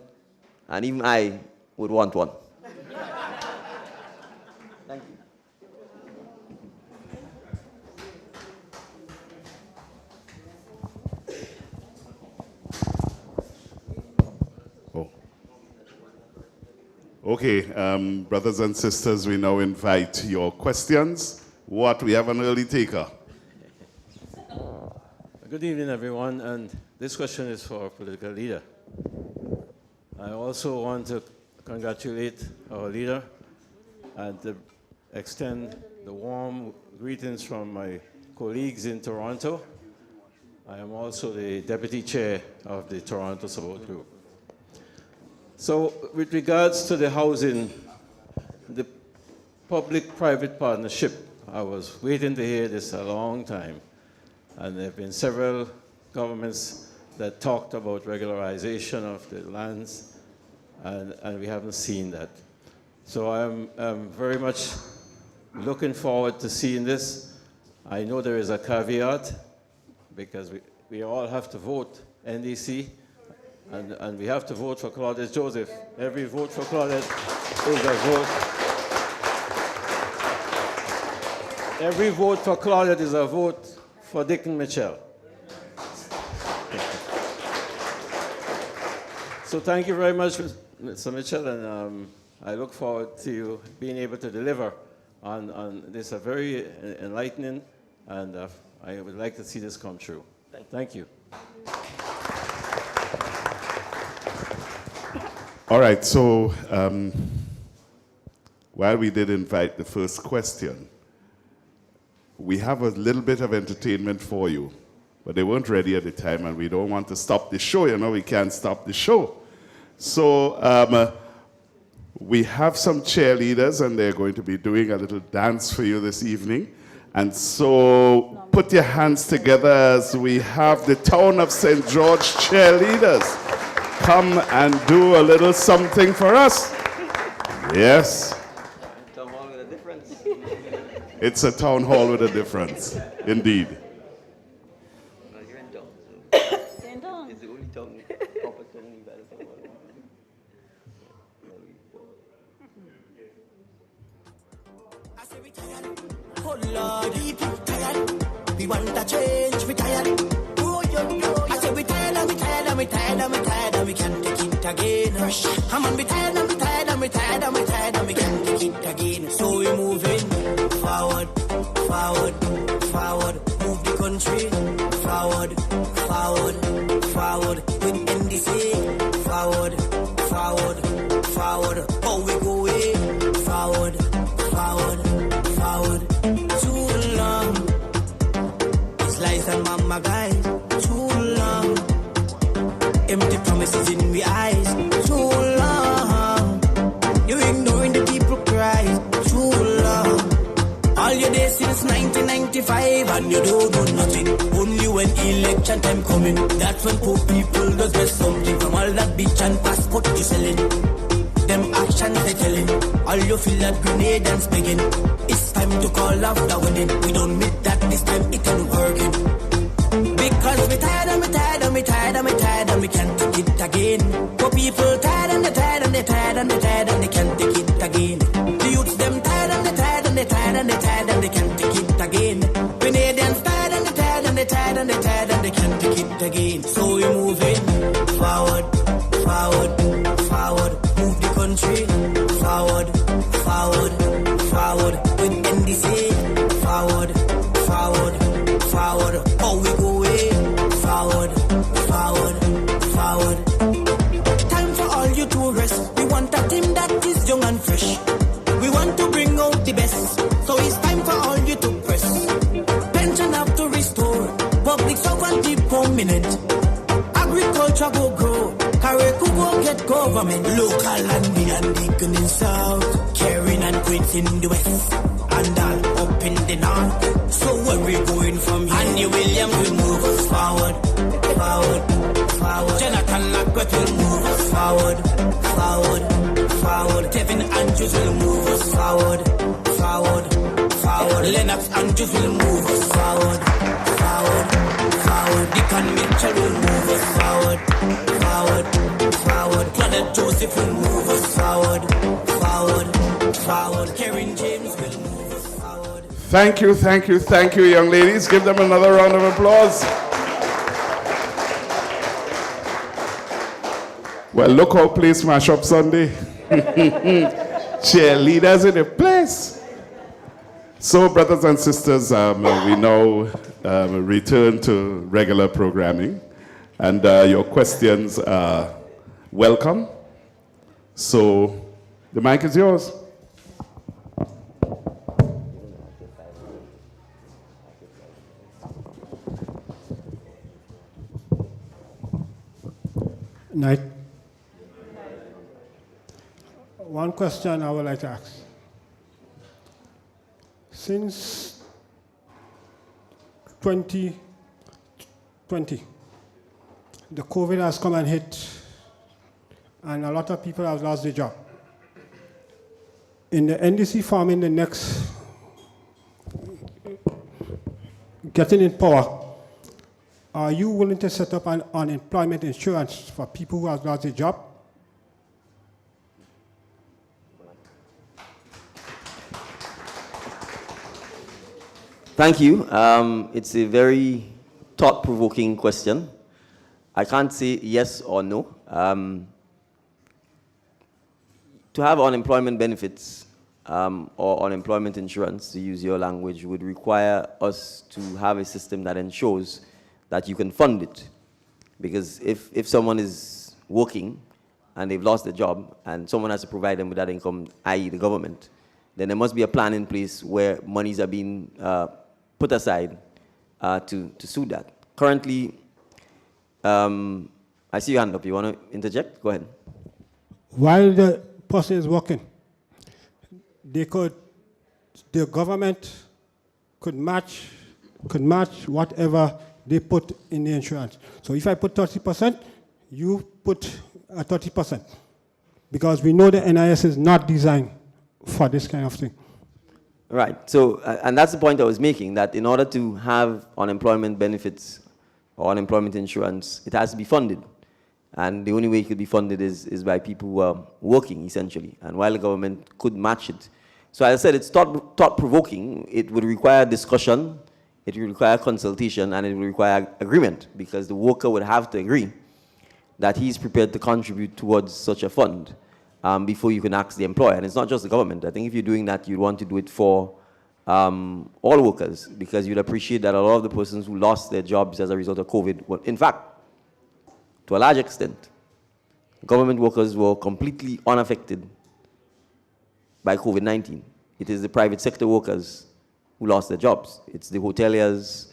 and even I would want one. Thank you. Okay, brothers and sisters, we now invite your questions. We have an early taker. Good evening, everyone, and this question is for our political leader. I also want to congratulate our leader and to extend the warm greetings from my colleagues in Toronto. I am also the deputy chair of the Toronto Support Group. So with regards to the housing, the public-private partnership, I was waiting to hear this a long time. And there have been several governments that talked about regularization of the lands, and we haven't seen that. So I'm very much looking forward to seeing this. I know there is a caveat, because we all have to vote NDC, and we have to vote for Claudette Joseph. Every vote for Claudette is a vote. Every vote for Claudette is a vote for Dick and Mitchell. So thank you very much, Mr. Mitchell, and I look forward to you being able to deliver on this very enlightening, and I would like to see this come true. Thank you. All right, so while we did invite the first question, we have a little bit of entertainment for you, but they weren't ready at the time, and we don't want to stop the show. You know, we can't stop the show. So we have some cheerleaders, and they're going to be doing a little dance for you this evening. And so put your hands together as we have the town of St. George cheerleaders come and do a little something for us. Yes. Town hall with a difference. It's a town hall with a difference, indeed. Well, you're in town, so Stand on. it's the only town, proper town in the town hall. Oh Lord, we tired. We want a change, we tired. Oh, I said we tired and we tired and we tired and we tired and we can't take it again. I'm on we tired and we tired and we tired and we tired and we can't take it again. So we moving forward, forward, forward. Move the country forward, forward, forward. With NDC forward, forward, forward. Oh, we go way forward, forward, forward. Too long. It's lies and mama guys. Too long. Empty promises in my eyes. Too long. You ignoring the people cries. Too long. All your days since 1995 and you don't do nothing. Only when election time coming. That's when poor people does get something from all that bitch and passport you selling. Them actions they telling. All you feel that Grenadians begging. It's time to call off the wedding. We don't meet that this time it ain't working. Because we tired and we tired and we tired and we tired and we can't take it again. Poor people tired and they tired and they tired and they tired and they can't take it again. The youths them tired and they tired and they tired and they tired and they can't take it again. Grenadians tired and they tired and they tired and they tired and they can't take it again. So we moving forward, forward, forward. Move the country forward, forward, forward. With NDC forward, forward, forward. Oh, we go way forward. team that is young and fresh. We want to bring out the best, so it's time for all you to press. Pension have to restore, public sovereignty permanent. Agriculture go grow, career could go get government. Local and beyond Deacon in south, caring and Queens in the west, and all up in the north. So where we going from here? Andy Williams will move us forward, forward, forward. Jonathan Lackwell will move us forward, forward, forward. Kevin Andrews will move us forward, forward, forward. Lennox Andrews will move us forward, forward, forward. Deacon Mitchell will move us forward, forward, forward. Claudette Joseph will move us forward, forward, forward. Karen James will move us forward. Thank you, thank you, thank you, young ladies. Give them another round of applause. Well, look how place mash up Sunday. Cheerleaders in the place. So, brothers and sisters, we now return to regular programming, and your questions are welcome. So, the mic is yours. Night. One question I would like to ask. Since 2020, the COVID has come and hit, and a lot of people have lost their job. In the NDC forming the next, getting in power, are you willing to set up an unemployment insurance for people who have lost their job? Thank you. It's a very thought-provoking question. I can't say yes or no. To have unemployment benefits or unemployment insurance, to use your language, would require us to have a system that ensures that you can fund it. Because if someone is working and they've lost their job and someone has to provide them with that income, i.e. the government, then there must be a plan in place where monies are being put aside to suit that. Currently, I see your hand up. You want to interject? Go ahead. While the person is working, the government could match whatever they put in the insurance. So if I put 30%, you put 30%. Because we know the NIS is not designed for this kind of thing. Right. So, and that's the point I was making, that in order to have unemployment benefits or unemployment insurance, it has to be funded. And the only way it could be funded is by people who are working, essentially. And while the government could match it. So as I said, it's thought-provoking. It would require discussion, it would require consultation, and it would require agreement, because the worker would have to agree that he's prepared to contribute towards such a fund before you can ask the employer. And it's not just the government. I think if you're doing that, you'd want to do it for all workers, because you'd appreciate that a lot of the persons who lost their jobs as a result of COVID were, in fact, to a large extent, government workers were completely unaffected by COVID-19. It is the private sector workers who lost their jobs. It's the hoteliers,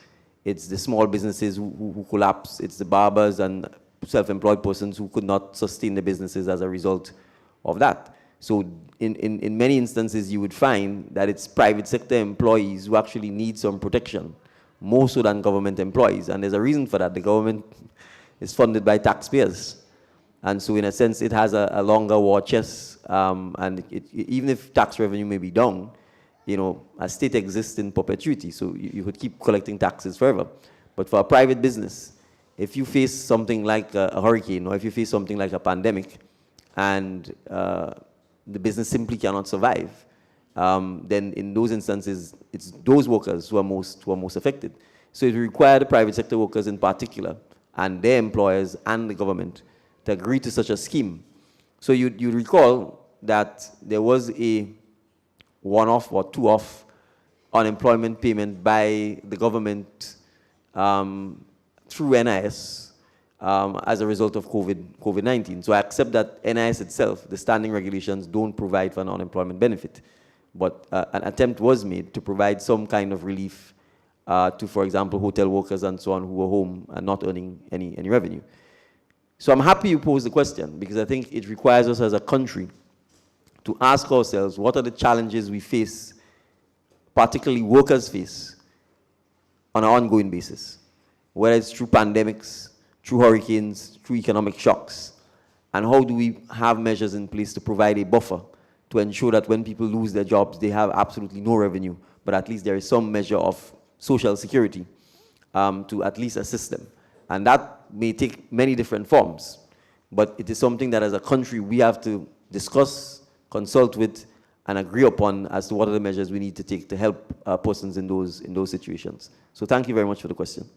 it's the small businesses who collapsed, it's the barbers and self-employed persons who could not sustain the businesses as a result of that. So in many instances, you would find that it's private sector employees who actually need some protection, more so than government employees. And there's a reason for that. The government is funded by taxpayers. And so in a sense, it has a longer war chest. And even if tax revenue may be down, you know, a state exists in perpetuity. So you could keep collecting taxes forever. But for a private business, if you face something like a hurricane, or if you face something like a pandemic, and the business simply cannot survive, then in those instances, it's those workers who are most affected. So it requires the private sector workers in particular, and their employers and the government, to agree to such a scheme. So you recall that there was a one-off or two-off unemployment payment by the government through NIS as a result of COVID-19. So I accept that NIS itself, the standing regulations, don't provide for an unemployment benefit. But an attempt was made to provide some kind of relief to, for example, hotel workers and so on who were home and not earning any revenue. So I'm happy you posed the question, because I think it requires us as a country to ask ourselves, what are the challenges we face, particularly workers face, on an ongoing basis, whether it's through pandemics, through hurricanes, through economic shocks, and how do we have measures in place to provide a buffer to ensure that when people lose their jobs, they have absolutely no revenue, but at least there is some measure of social security to at least assist them. And that may take many different forms, but it is something that as a country we have to discuss, consult with, and agree upon as to what are the measures we need to take to help persons in those situations. So thank you very much for the question.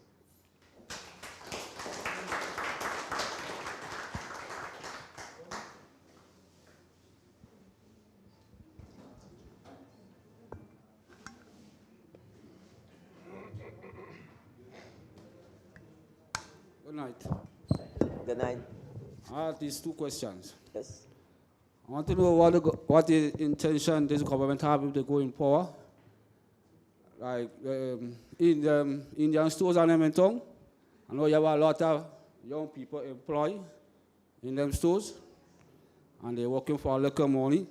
Good night. Good night. I have these two questions. Yes. I want to know what the intention this government have if they go in power. Like in the Indian stores and everything, I know you have a lot of young people employed in them stores, and they're working for liquor money.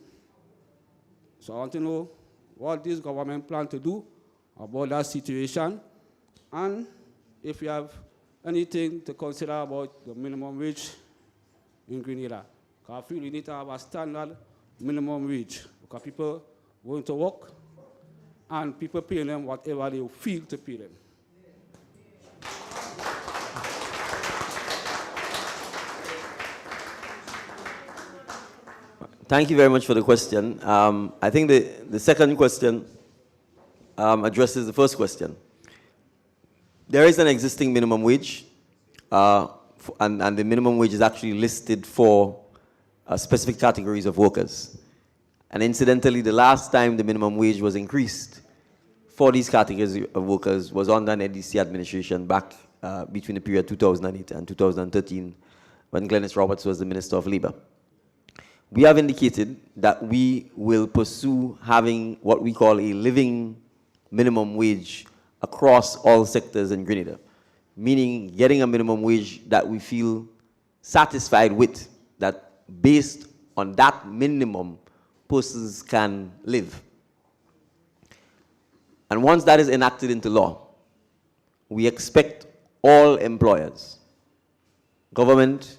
So I want to know what this government plan to do about that situation, and if you have anything to consider about the minimum wage in Grenada. Because I feel we need to have a standard minimum wage, because people going to work and people paying them whatever they feel to pay them. Thank you very much for the question. I think the second question addresses the first question. There is an existing minimum wage, and the minimum wage is actually listed for specific categories of workers. And incidentally, the last time the minimum wage was increased for these categories of workers was under an NDC administration back between the period 2008 and 2013, when Glenys Roberts was the Minister of Labor. We have indicated that we will pursue having what we call a living minimum wage across all sectors in Grenada, meaning getting a minimum wage that we feel satisfied with, that based on that minimum, persons can live. And once that is enacted into law, we expect all employers, government,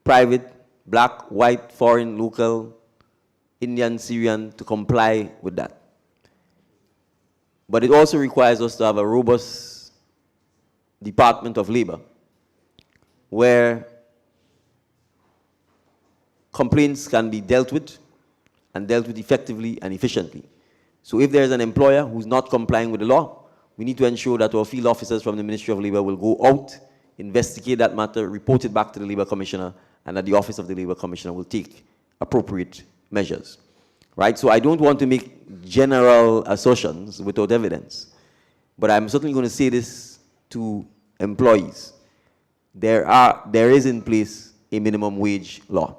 private, black, white, foreign, local, Indian, Syrian, to comply with that. But it also requires us to have a robust Department of Labor, where complaints can be dealt with, and dealt with effectively and efficiently. So if there is an employer who's not complying with the law, we need to ensure that our field officers from the Ministry of Labor will go out, investigate that matter, report it back to the Labor Commissioner, and that the Office of the Labor Commissioner will take appropriate measures. Right? So I don't want to make general assertions without evidence, but I'm certainly going to say this to employees. There is in place a minimum wage law.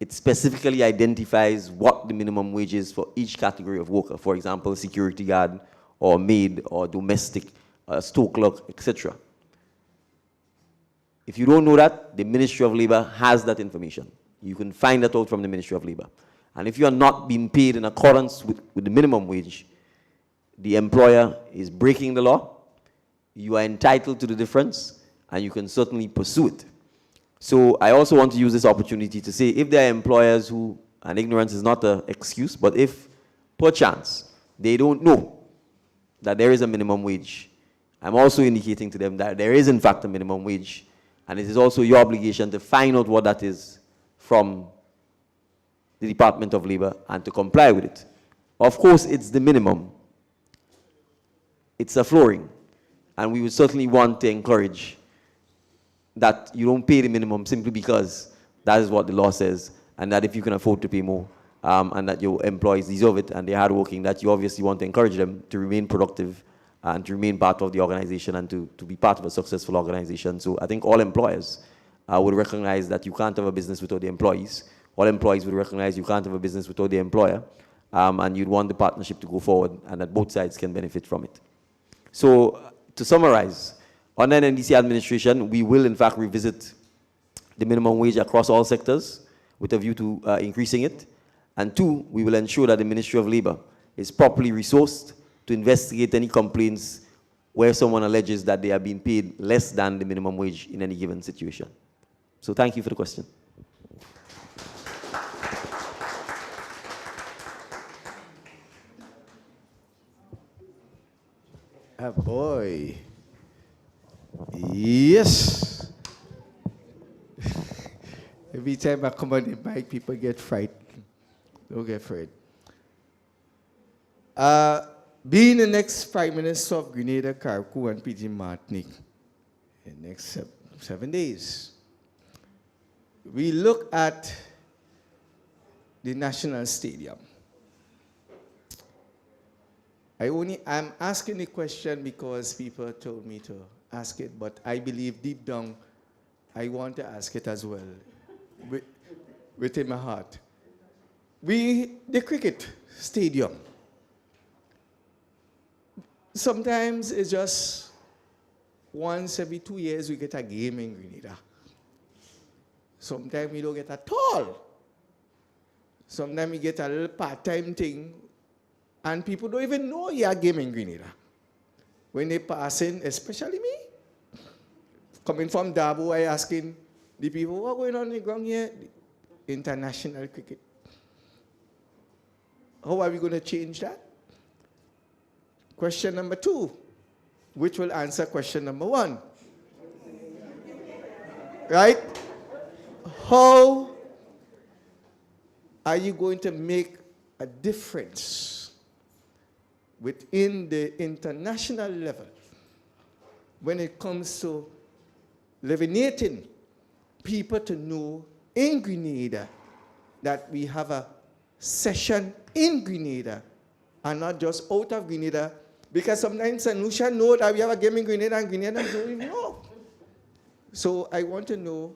It specifically identifies what the minimum wage is for each category of worker. For example, security guard, or maid, or domestic, store clerk, etc. If you don't know that, the Ministry of Labor has that information. You can find that out from the Ministry of Labor. And if you are not being paid in accordance with the minimum wage, the employer is breaking the law, you are entitled to the difference, and you can certainly pursue it. So I also want to use this opportunity to say, if there are employers who, and ignorance is not an excuse, but if, perchance, they don't know that there is a minimum wage, I'm also indicating to them that there is in fact a minimum wage, and it is also your obligation to find out what that is from the Department of Labor and to comply with it. Of course, it's the minimum. It's a flooring, and we would certainly want to encourage that you don't pay the minimum simply because that is what the law says, and that if you can afford to pay more, and that your employees deserve it and they're hardworking, that you obviously want to encourage them to remain productive and to remain part of the organization and to be part of a successful organization. So I think all employers would recognize that you can't have a business without the employees. All employees would recognize you can't have a business without the employer, and you'd want the partnership to go forward and that both sides can benefit from it. So to summarize, under an NDC administration, we will in fact revisit the minimum wage across all sectors with a view to increasing it. And two, we will ensure that the Ministry of Labor is properly resourced to investigate any complaints where someone alleges that they are being paid less than the minimum wage in any given situation. So thank you for the question. Ah, boy. Yes. Every time I come on the mic, people get frightened. Don't get afraid. Being the next Prime Minister of Grenada, Carriacou, and PG Martinique in the next 7 days, we look at the National Stadium. I'm asking the question because people told me to ask it, but I believe deep down I want to ask it as well, within my heart. The cricket stadium, sometimes it's just once every 2 years we get a game in Grenada. Sometimes we don't get at all. Sometimes we get a little part-time thing, and people don't even know you are game in Grenada. When they pass in, especially me, coming from Dabo, I asking the people, what's going on in the ground here? International cricket. How are we going to change that? Question number 2, which will answer question number 1. Right? How are you going to make a difference within the international level when it comes to levenating people to know in Grenada that we have a session in Grenada and not just out of Grenada, because sometimes St. Lucia know that we have a game in Grenada and Grenadians don't even know. So I want to know,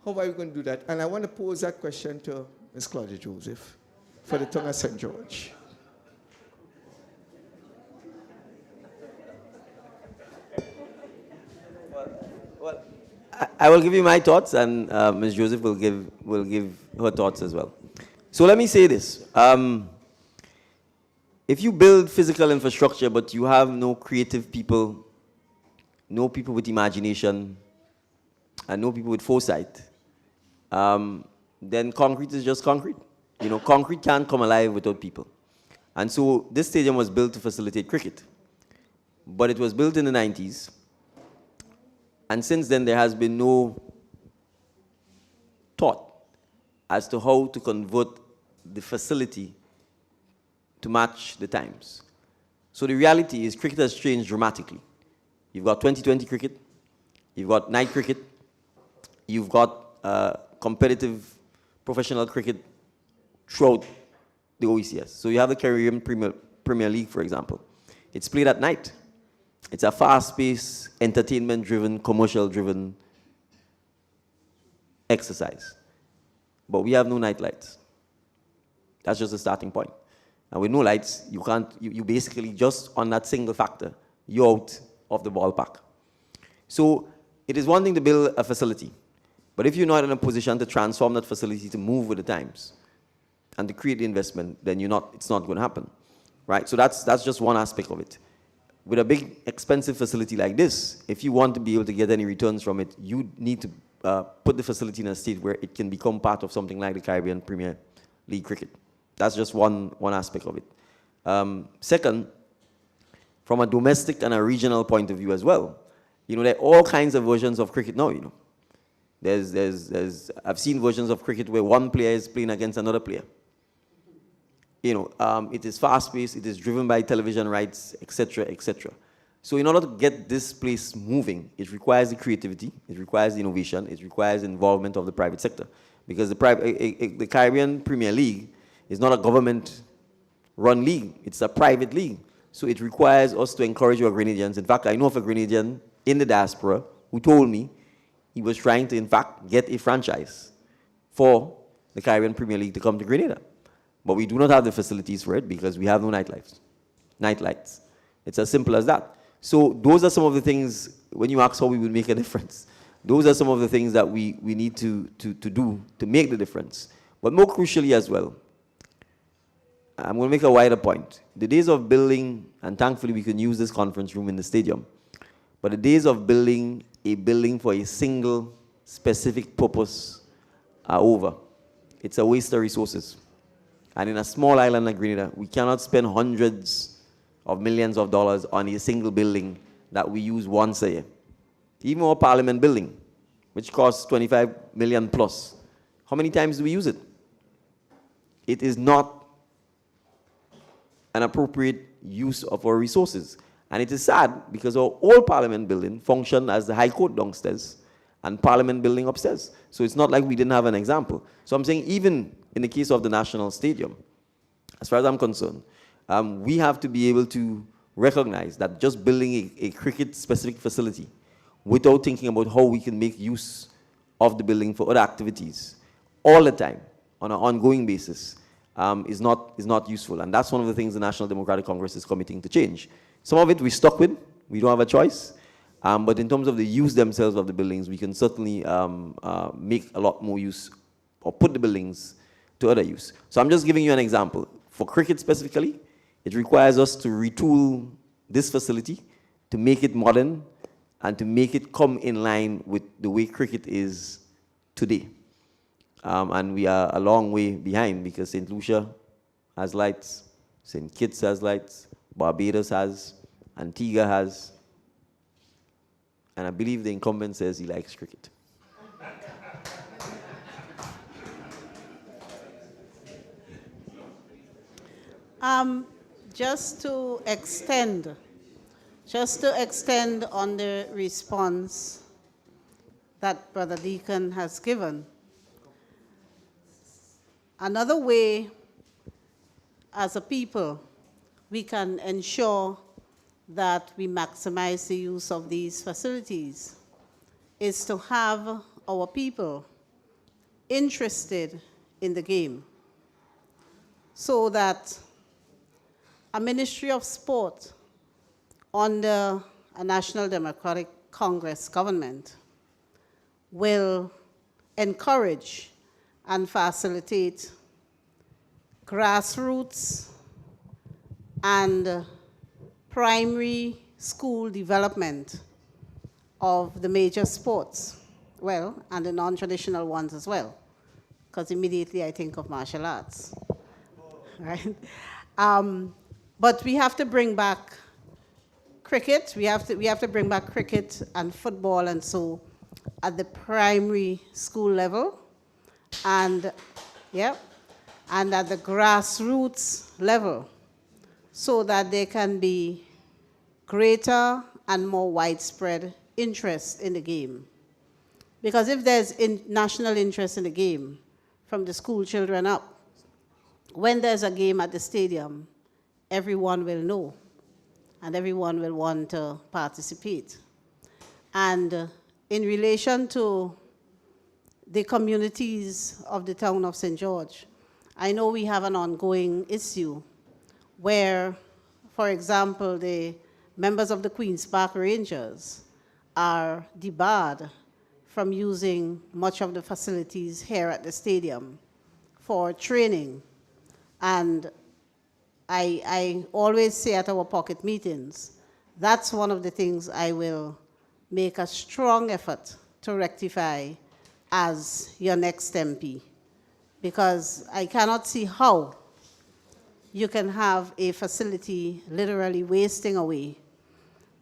how are we going to do that? And I want to pose that question to Ms. Claudia Joseph for the town of St. George. Well, I will give you my thoughts, and Ms. Joseph will give her thoughts as well. So let me say this. If you build physical infrastructure, but you have no creative people, no people with imagination, and no people with foresight, then concrete is just concrete. You know, concrete can't come alive without people. And so this stadium was built to facilitate cricket. But it was built in the 90s. And since then, there has been no thought as to how to convert the facility to match the times. So the reality is cricket has changed dramatically. You've got 2020 cricket, you've got night cricket, you've got competitive professional cricket throughout the OECS. So you have the Caribbean Premier League, for example. It's played at night. It's a fast-paced, entertainment-driven, commercial-driven exercise. But we have no night lights. That's just the starting point. And with no lights, you can't, you basically just on that single factor, you're out of the ballpark. So it is one thing to build a facility, but if you're not in a position to transform that facility to move with the times and to create the investment, then it's not going to happen, right? So that's just one aspect of it. With a big, expensive facility like this, if you want to be able to get any returns from it, you need to put the facility in a state where it can become part of something like the Caribbean Premier League cricket. That's just one aspect of it. Second, from a domestic and a regional point of view as well, you know, there are all kinds of versions of cricket now, you know. I've seen versions of cricket where one player is playing against another player. You know, it is fast-paced, it is driven by television rights, etc., etc. So in order to get this place moving, it requires the creativity, it requires the innovation, it requires involvement of the private sector. Because the Caribbean Premier League is not a government-run league, it's a private league. So it requires us to encourage our Grenadians. In fact, I know of a Grenadian in the diaspora who told me he was trying to, in fact, get a franchise for the Caribbean Premier League to come to Grenada. But we do not have the facilities for it because we have no nightlights. It's as simple as that. So those are some of the things, when you ask how we would make a difference, those are some of the things that we need to do to make the difference. But more crucially as well, I'm going to make a wider point. The days of building, and thankfully we can use this conference room in the stadium, but the days of building a building for a single specific purpose are over. It's a waste of resources. And in a small island like Grenada, we cannot spend hundreds of millions of dollars on a single building that we use once a year. Even our parliament building, which costs 25 million plus, how many times do we use it? It is not an appropriate use of our resources. And it is sad because our old parliament building functioned as the High Court downstairs and parliament building upstairs. So it's not like we didn't have an example. So I'm saying even in the case of the National Stadium, as far as I'm concerned, we have to be able to recognize that just building a cricket-specific facility without thinking about how we can make use of the building for other activities all the time on an ongoing basis is not useful. And that's one of the things the National Democratic Congress is committing to change. Some of it we're stuck with. We don't have a choice. But in terms of the use themselves of the buildings, we can certainly make a lot more use or put the buildings to other use. So I'm just giving you an example. For cricket specifically, it requires us to retool this facility to make it modern and to make it come in line with the way cricket is today. And we are a long way behind because St. Lucia has lights, St. Kitts has lights, Barbados has, Antigua has, and I believe the incumbent says he likes cricket. Just to extend on the response that Brother Deacon has given, another way as a people we can ensure that we maximize the use of these facilities is to have our people interested in the game so that a Ministry of Sport under a National Democratic Congress government will encourage and facilitate grassroots and primary school development of the major sports, well, and the non-traditional ones as well, because immediately I think of martial arts, right? But we have to bring back cricket. We have to bring back cricket and football and so at the primary school level, and and at the grassroots level, so that there can be greater and more widespread interest in the game. Because if there's national interest in the game, from the school children up, when there's a game at the stadium, everyone will know, and everyone will want to participate. And in relation to the communities of the town of St. George, I know we have an ongoing issue where, for example, the members of the Queen's Park Rangers are debarred from using much of the facilities here at the stadium for training. And I always say at our pocket meetings, that's one of the things I will make a strong effort to rectify as your next MP, because I cannot see how you can have a facility literally wasting away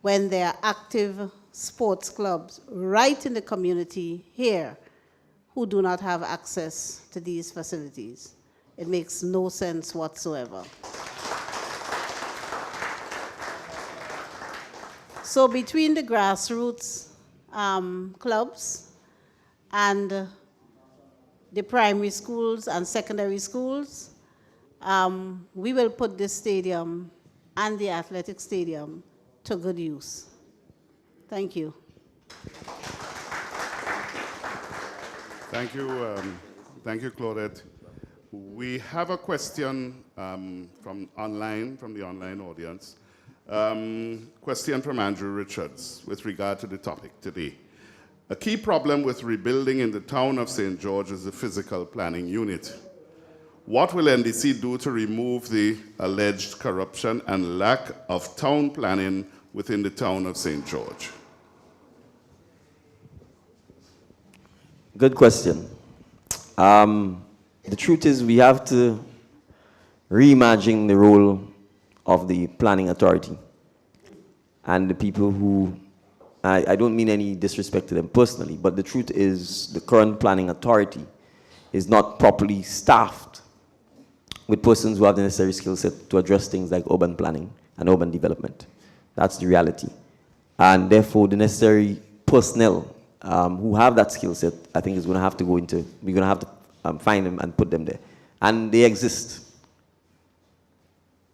when there are active sports clubs right in the community here who do not have access to these facilities. It makes no sense whatsoever. So between the grassroots clubs and the primary schools and secondary schools, we will put this stadium and the athletic stadium to good use. Thank you. Thank you, Claudette. We have a question from the online audience. Question from Andrew Richards with regard to the topic today. A key problem with rebuilding in the town of St. George is the physical planning unit. What will NDC do to remove the alleged corruption and lack of town planning within the town of St. George? Good question. The truth is we have to reimagine the role of the planning authority and the people who, I don't mean any disrespect to them personally, but the truth is the current planning authority is not properly staffed with persons who have the necessary skill set to address things like urban planning and urban development. That's the reality. And therefore the necessary personnel who have that skill set, I think is going to have to go into, we're going to have to find them and put them there. And they exist.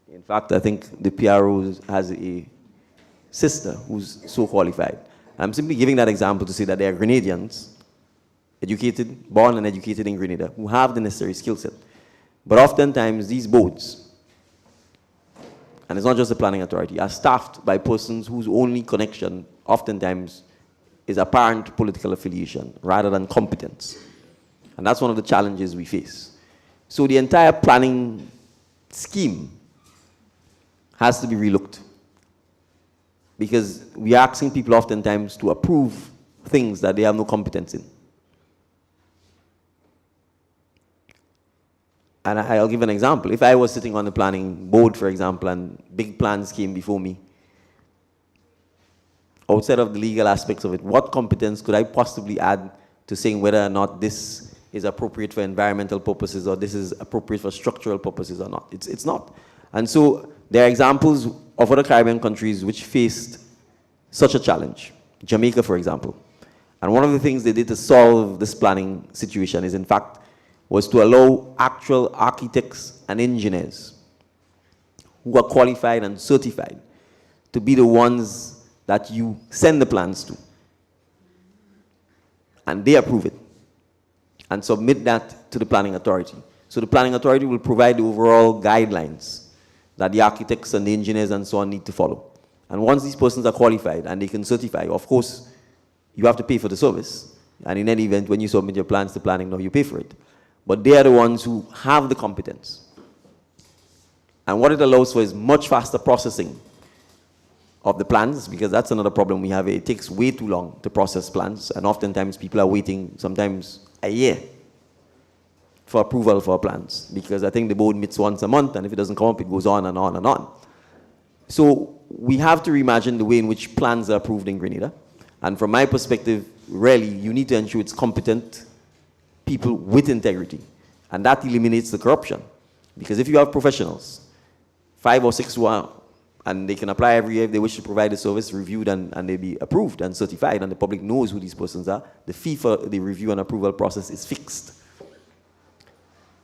In fact, I think the PRO has a sister who's so qualified. I'm simply giving that example to say that there are Grenadians, educated, born and educated in Grenada, who have the necessary skill set. But oftentimes these boards, and it's not just the planning authority, are staffed by persons whose only connection oftentimes is apparent political affiliation rather than competence. And that's one of the challenges we face. So the entire planning scheme has to be relooked, because we are asking people oftentimes to approve things that they have no competence in. And I'll give an example. If I was sitting on the planning board, for example, and big plans came before me, outside of the legal aspects of it, what competence could I possibly add to saying whether or not this is appropriate for environmental purposes or this is appropriate for structural purposes or not? It's not. And so there are examples of other Caribbean countries which faced such a challenge. Jamaica, for example. And one of the things they did to solve this planning situation is, in fact, was to allow actual architects and engineers who are qualified and certified to be the ones that you send the plans to. And they approve it and submit that to the planning authority. So the planning authority will provide the overall guidelines that the architects and the engineers and so on need to follow. And once these persons are qualified and they can certify, of course, you have to pay for the service. And in any event, when you submit your plans to planning, no, you pay for it. But they are the ones who have the competence. And what it allows for is much faster processing of the plans, because that's another problem we have. It takes way too long to process plans, and oftentimes people are waiting sometimes a year for approval for plans, because I think the board meets once a month, and if it doesn't come up, it goes on and on and on. So we have to reimagine the way in which plans are approved in Grenada. And from my perspective, really, you need to ensure it's competent people with integrity. And that eliminates the corruption. Because if you have professionals, 5 or 6 who are, and they can apply every year if they wish to provide a service, reviewed, and they be approved and certified, and the public knows who these persons are, the fee for the review and approval process is fixed.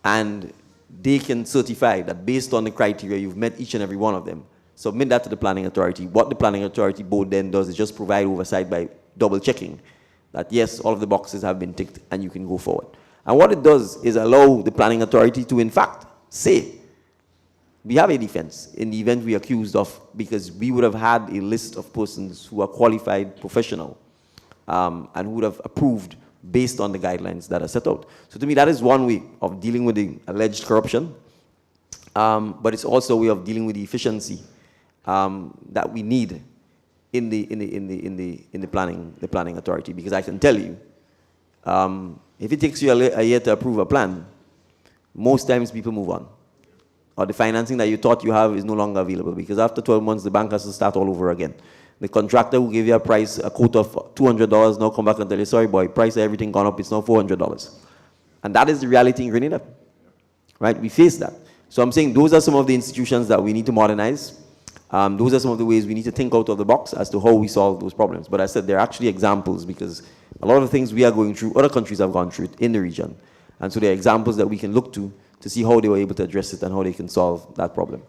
And they can certify that based on the criteria, you've met each and every one of them. Submit that to the planning authority. What the planning authority board then does is just provide oversight by double checking that yes, all of the boxes have been ticked and you can go forward. And what it does is allow the planning authority to, in fact, say, we have a defense in the event we are accused of, because we would have had a list of persons who are qualified, professional, and who would have approved based on the guidelines that are set out. So to me, that is one way of dealing with the alleged corruption, but it's also a way of dealing with the efficiency that we need in the planning authority. Because I can tell you, if it takes you a year to approve a plan, most times people move on. Or the financing that you thought you have is no longer available, because after 12 months, the bank has to start all over again. The contractor who gave you a quote of $200 now come back and tell you, sorry boy, price of everything gone up, it's now $400. And that is the reality in Grenada, right? We face that. So I'm saying those are some of the institutions that we need to modernize. Those are some of the ways we need to think out of the box as to how we solve those problems. But I said there are actually examples, because a lot of the things we are going through, other countries have gone through it in the region. And so there are examples that we can look to see how they were able to address it and how they can solve that problem.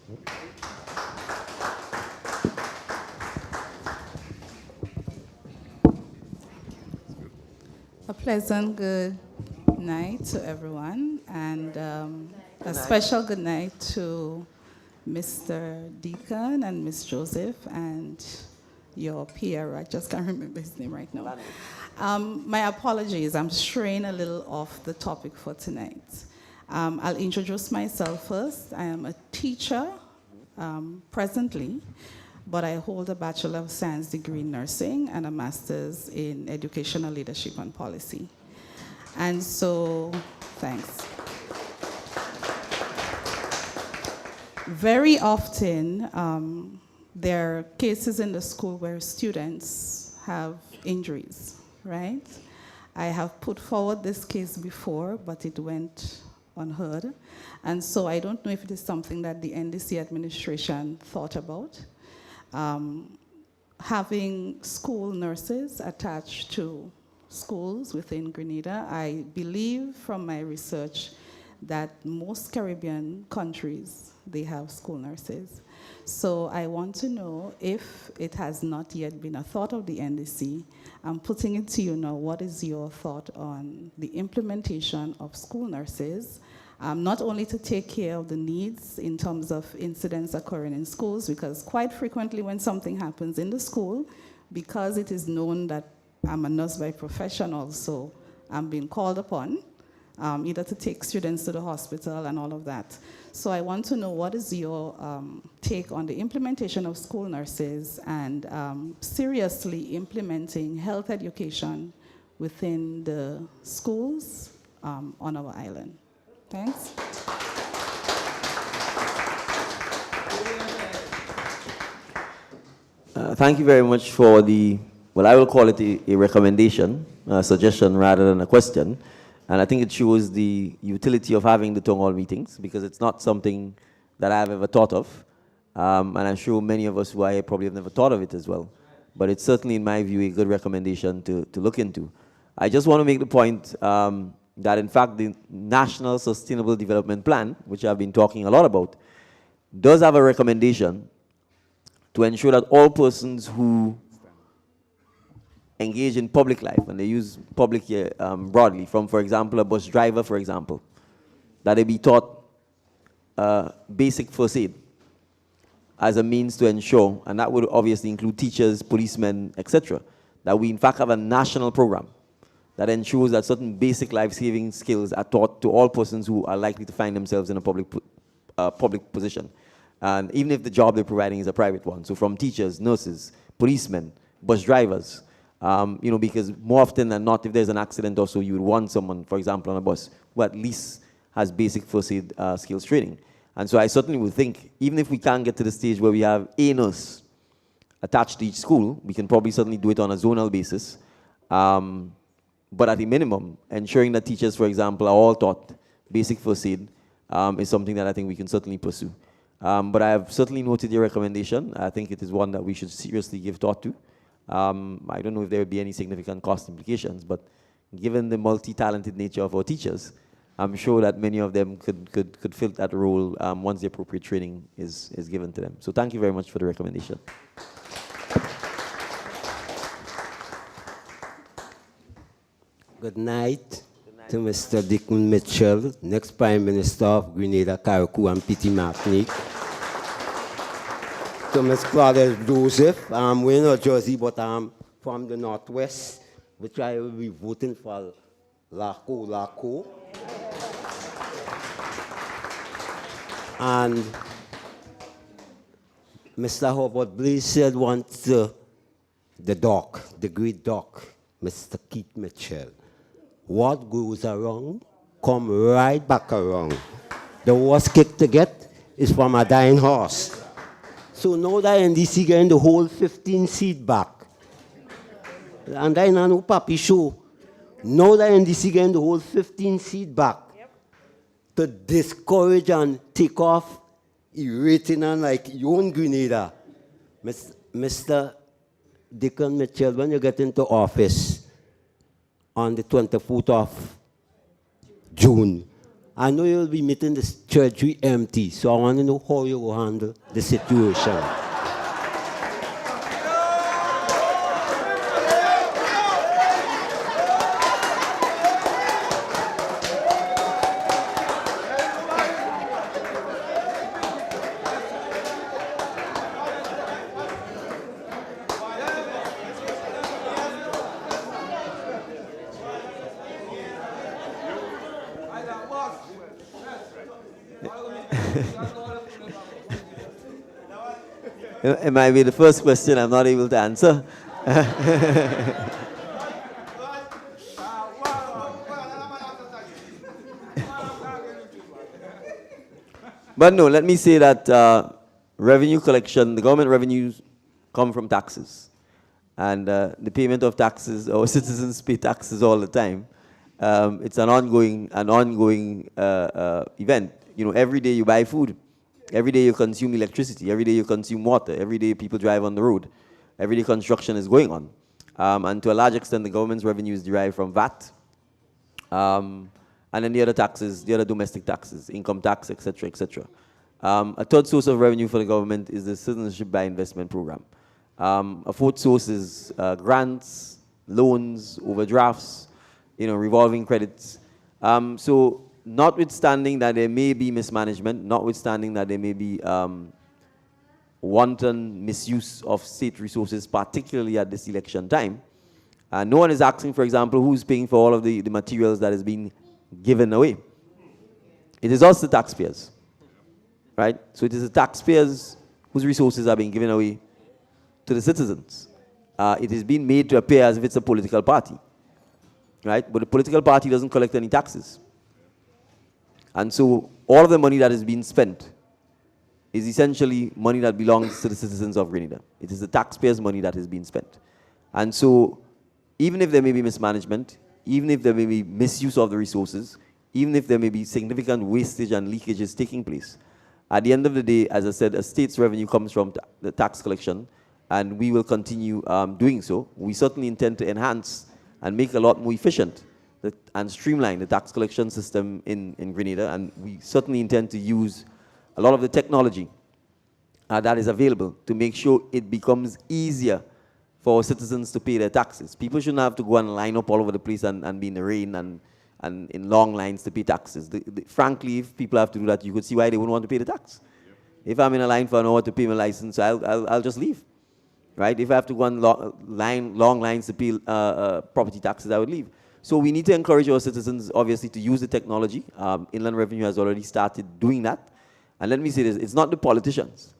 A pleasant good night to everyone, and a special good night to Mr. Deacon and Miss Joseph and your peer. I just can't remember his name right now. My apologies, I'm straying a little off the topic for tonight. I'll introduce myself first. I am a teacher presently, but I hold a Bachelor of Science degree in nursing and a master's in educational leadership and policy. And so, thanks. Very often, there are cases in the school where students have injuries, right? I have put forward this case before, but it went unheard. And so I don't know if it is something that the NDC administration thought about. Having school nurses attached to schools within Grenada, I believe from my research that most Caribbean countries, they have school nurses. So I want to know if it has not yet been a thought of the NDC. I'm putting it to you now, what is your thought on the implementation of school nurses, not only to take care of the needs in terms of incidents occurring in schools, because quite frequently when something happens in the school, because it is known that I'm a nurse by profession also, I'm being called upon either to take students to the hospital and all of that. So I want to know what is your take on the implementation of school nurses and seriously implementing health education within the schools on our island. Thanks. Thank you very much for the, well, I will call it a recommendation, a suggestion rather than a question. And I think it shows the utility of having the town hall meetings, because it's not something that I've ever thought of. And I'm sure many of us who are here probably have never thought of it as well. But it's certainly, in my view, a good recommendation to look into. I just want to make the point that, in fact, the National Sustainable Development Plan, which I've been talking a lot about, does have a recommendation to ensure that all persons who engage in public life, and they use public here broadly, from, for example, a bus driver, for example, that they be taught basic first aid as a means to ensure, and that would obviously include teachers, policemen, etc., that we in fact have a national program that ensures that certain basic life-saving skills are taught to all persons who are likely to find themselves in a public position. And even if the job they're providing is a private one. So from teachers, nurses, policemen, bus drivers, you know, because more often than not, if there's an accident or so, you would want someone, for example, on a bus, who at least has basic first aid skills training. And so I certainly would think, even if we can't get to the stage where we have a nurse attached to each school, we can probably certainly do it on a zonal basis. But at the minimum, ensuring that teachers, for example, are all taught basic first aid is something that I think we can certainly pursue. But I have certainly noted your recommendation. I think it is one that we should seriously give thought to. I don't know if there would be any significant cost implications, but given the multi-talented nature of our teachers, I'm sure that many of them could fill that role once the appropriate training is given to them. So thank you very much for the recommendation. Good night to Mr. Deacon Mitchell, next Prime Minister of Grenada, Carriacou and Petite Martinique. To Ms. Claudette Joseph, we're not Jersey, but I'm from the Northwest, which I will be voting for Laco. And Mr. Howard Blaze said once the doc, the great doc, Mr. Keith Mitchell, what goes around, come right back around. The worst kick to get is from a dying horse. So now that NDC getting the whole 15 seat back. And I know Papi show. Now that NDC getting the whole 15 seat back. Yep. To discourage and take off rating and like your own Grenada. Mr. Deacon Mitchell, when you get into office on the 24th of June, I know you'll be meeting this treasury empty, so I want to know how you will handle the situation. It might be the first question I'm not able to answer. But no, let me say that revenue collection, the government revenues come from taxes. And the payment of taxes, our citizens pay taxes all the time. It's an ongoing event. You know, every day you buy food. Every day you consume electricity. Every day you consume water. Every day people drive on the road. Every day construction is going on. And to a large extent, the government's revenue is derived from VAT. And then the other taxes, the other domestic taxes, income tax, etc., etc. A third source of revenue for the government is the Citizenship by Investment Program. A fourth source is grants, loans, overdrafts, you know, revolving credits. So notwithstanding that there may be mismanagement, notwithstanding that there may be wanton misuse of state resources, particularly at this election time, no one is asking, for example, who's paying for all of the materials that is being given away. It is us, the taxpayers, right? So it is the taxpayers whose resources are being given away to the citizens. It is being made to appear as if it's a political party, right? But the political party doesn't collect any taxes. And so all of the money that is being spent is essentially money that belongs to the citizens of Grenada. It is the taxpayers' money that is being spent. And so even if there may be mismanagement, even if there may be misuse of the resources, even if there may be significant wastage and leakages taking place, at the end of the day, as I said, a state's revenue comes from the tax collection, and we will continue doing so. We certainly intend to enhance and make a lot more efficient and streamline the tax collection system in Grenada, and we certainly intend to use a lot of the technology that is available to make sure it becomes easier for citizens to pay their taxes. People shouldn't have to go and line up all over the place and be in the rain and in long lines to pay taxes. Frankly, if people have to do that, you could see why they wouldn't want to pay the tax. If I'm in a line for an hour to pay my license, I'll just leave, right? If I have to go on long lines to pay property taxes, I would leave. So we need to encourage our citizens, obviously, to use the technology. Inland Revenue has already started doing that. And let me say this, it's not the politicians.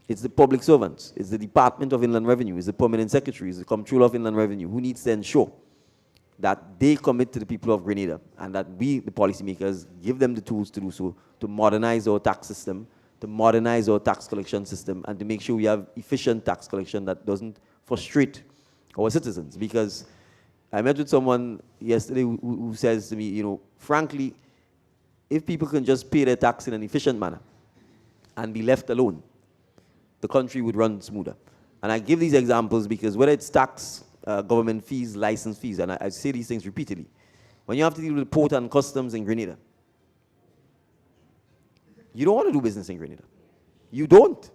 It's the public servants. It's the Department of Inland Revenue. It's the Permanent Secretary. It's the Comptroller of Inland Revenue who needs to ensure that they commit to the people of Grenada and that we, the policymakers, give them the tools to do so, to modernize our tax system, to modernize our tax collection system, and to make sure we have efficient tax collection that doesn't frustrate our citizens. Because I met with someone yesterday who says to me, you know, frankly, if people can just pay their tax in an efficient manner and be left alone, the country would run smoother. And I give these examples because whether it's tax, government fees, license fees, and I say these things repeatedly, when you have to deal with port and customs in Grenada, you don't want to do business in Grenada. You don't.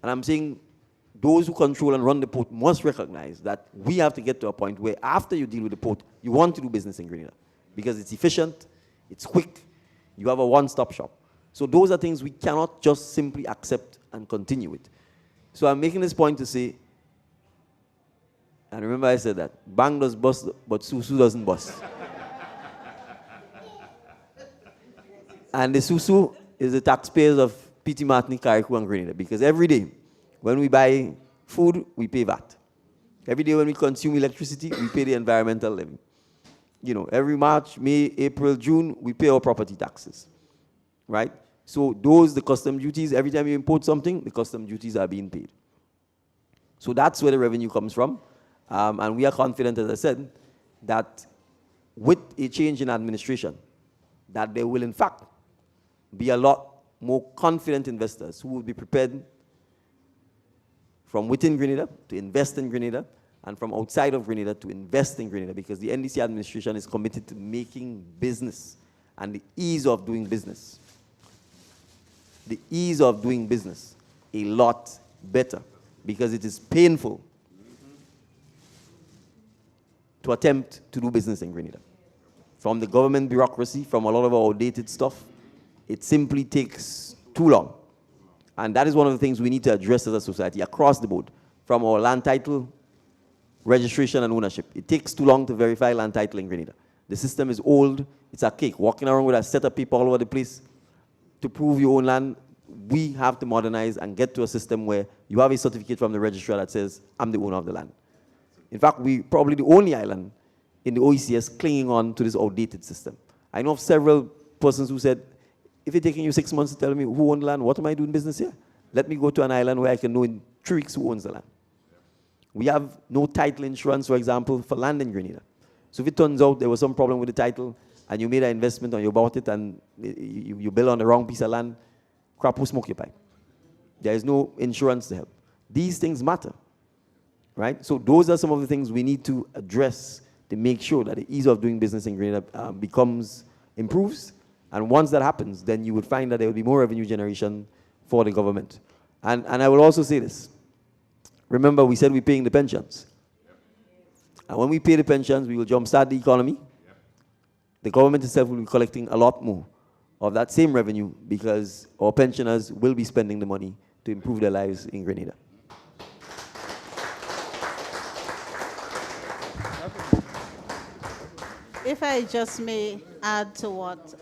And I'm saying those who control and run the port must recognize that we have to get to a point where after you deal with the port, you want to do business in Grenada because it's efficient, it's quick, you have a one-stop shop. So those are things we cannot just simply accept and continue with. So I'm making this point to say, and remember I said that, bang does bust, but Susu doesn't bust. And the Susu is the taxpayers of P.T. Martinique, Carriacou, and Grenada, because every day, when we buy food, we pay VAT. Every day when we consume electricity, we pay the environmental levy. You know, every March, May, April, June, we pay our property taxes, right? So those, the custom duties, every time you import something, the custom duties are being paid. So that's where the revenue comes from. And we are confident, as I said, that with a change in administration, that there will in fact be a lot more confident investors who will be prepared from within Grenada to invest in Grenada and from outside of Grenada to invest in Grenada, because the NDC administration is committed to making business and the ease of doing business. The ease of doing business a lot better, because it is painful to attempt to do business in Grenada. From the government bureaucracy, from a lot of our outdated stuff, it simply takes too long. And that is one of the things we need to address as a society across the board, from our land title, registration and ownership. It takes too long to verify land title in Grenada. The system is old, it's archaic. Walking around with a set of people all over the place to prove your own land, we have to modernize and get to a system where you have a certificate from the registrar that says, I'm the owner of the land. In fact, we're probably the only island in the OECS clinging on to this outdated system. I know of several persons who said, if it's taking you 6 months to tell me who owns the land, what am I doing business here? Let me go to an island where I can know in 3 weeks who owns the land. We have no title insurance, for example, for land in Grenada. So if it turns out there was some problem with the title and you made an investment or you bought it and you built on the wrong piece of land, crap will smoke your pipe. There is no insurance to help. These things matter, right? So those are some of the things we need to address to make sure that the ease of doing business in Grenada improves. And once that happens, then you would find that there will be more revenue generation for the government. And I will also say this. Remember, we said we're paying the pensions. And when we pay the pensions, we will jumpstart the economy. The government itself will be collecting a lot more of that same revenue because our pensioners will be spending the money to improve their lives in Grenada. If I just may add to what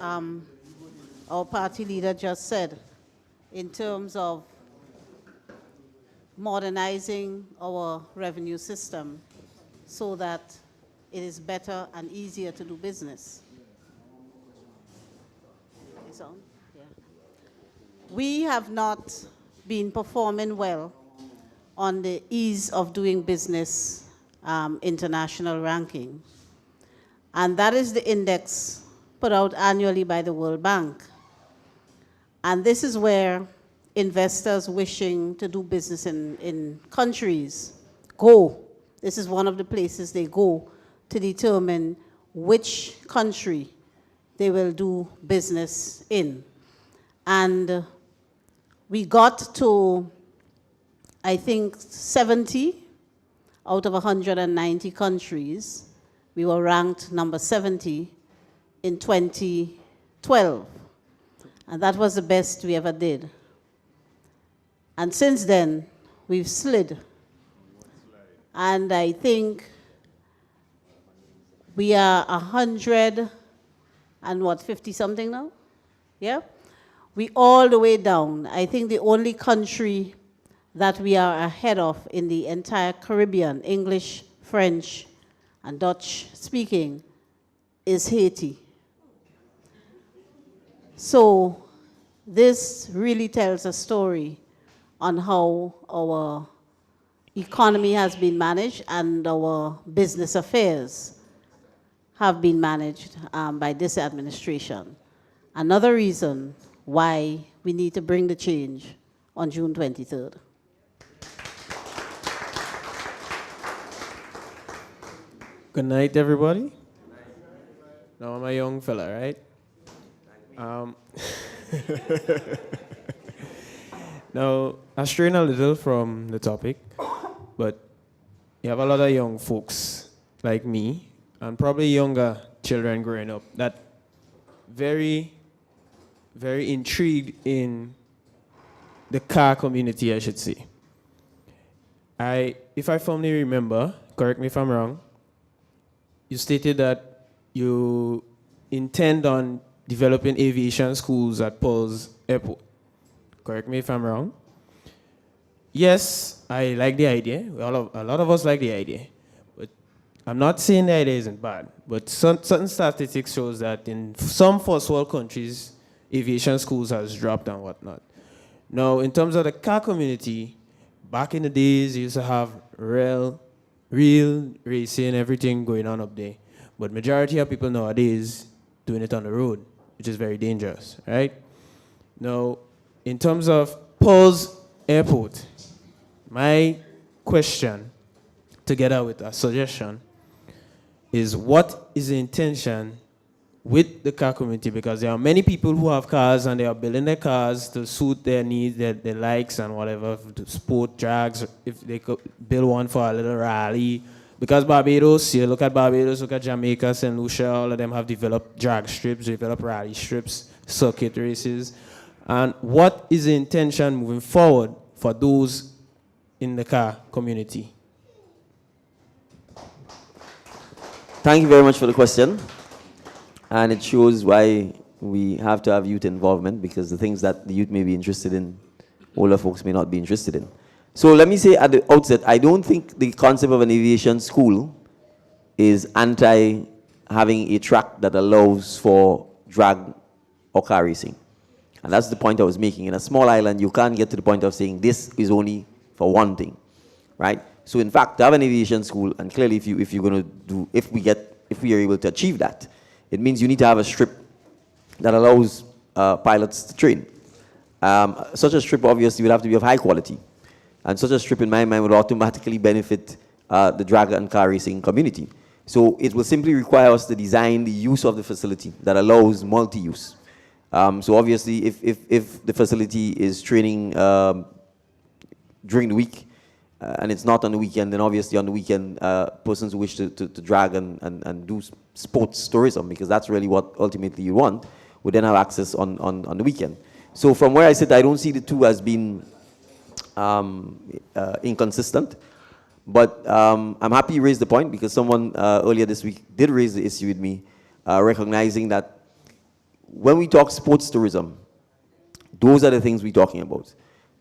our party leader just said in terms of modernizing our revenue system so that it is better and easier to do business. Yeah. We have not been performing well on the ease of doing business international ranking. And that is the index put out annually by the World Bank. And this is where investors wishing to do business in countries go. This is one of the places they go to determine which country they will do business in. And we got to, I think, 70 out of 190 countries. We were ranked number 70 in 2012. And that was the best we ever did. And since then, we've slid. And I think we are 100 and what, 50 something now? Yeah? We all the way down. I think the only country that we are ahead of in the entire Caribbean, English, French, and Dutch speaking, is Haiti. So this really tells a story on how our economy has been managed and our business affairs have been managed by this administration. Another reason why we need to bring the change on June 23rd. Good night, everybody. Now I'm a young fella, right? Now, I straying a little from the topic, but you have a lot of young folks like me, and probably younger children growing up, that very, very intrigued in the car community, I should say. If I firmly remember, correct me if I'm wrong, you stated that you intend on developing aviation schools at Paul's Airport. Correct me if I'm wrong. Yes, I like the idea. A lot of us like the idea. But I'm not saying the idea isn't bad. But certain statistics shows that in some first world countries, aviation schools has dropped and whatnot. Now, in terms of the car community, back in the days, you used to have real racing, everything going on up there. But majority of people nowadays doing it on the road, which is very dangerous, right? Now, in terms of Paul's Airport, my question, together with a suggestion, is what is the intention with the car community, because there are many people who have cars and they are building their cars to suit their needs, their likes and whatever, to sport, drags, if they could build one for a little rally. Because Barbados, you look at Barbados, look at Jamaica, St. Lucia, all of them have developed drag strips, developed rally strips, circuit races. And what is the intention moving forward for those in the car community? Thank you very much for the question. And it shows why we have to have youth involvement, because the things that the youth may be interested in, older folks may not be interested in. So let me say at the outset, I don't think the concept of an aviation school is anti having a track that allows for drag or car racing. And that's the point I was making. In a small island, you can't get to the point of saying this is only for one thing, right? So in fact, to have an aviation school, and clearly if you're going to do, if we are able to achieve that, it means you need to have a strip that allows pilots to train. Such a strip obviously would have to be of high quality. And such a strip in my mind would automatically benefit the drag and car racing community. So it will simply require us to design the use of the facility that allows multi-use. So obviously if the facility is training during the week, and it's not on the weekend, then obviously on the weekend, persons who wish to drag and do sports tourism, because that's really what ultimately you want, would then have access on the weekend. So from where I sit, I don't see the two as being inconsistent. But I'm happy you raised the point, because someone earlier this week did raise the issue with me, recognizing that when we talk sports tourism, those are the things we're talking about.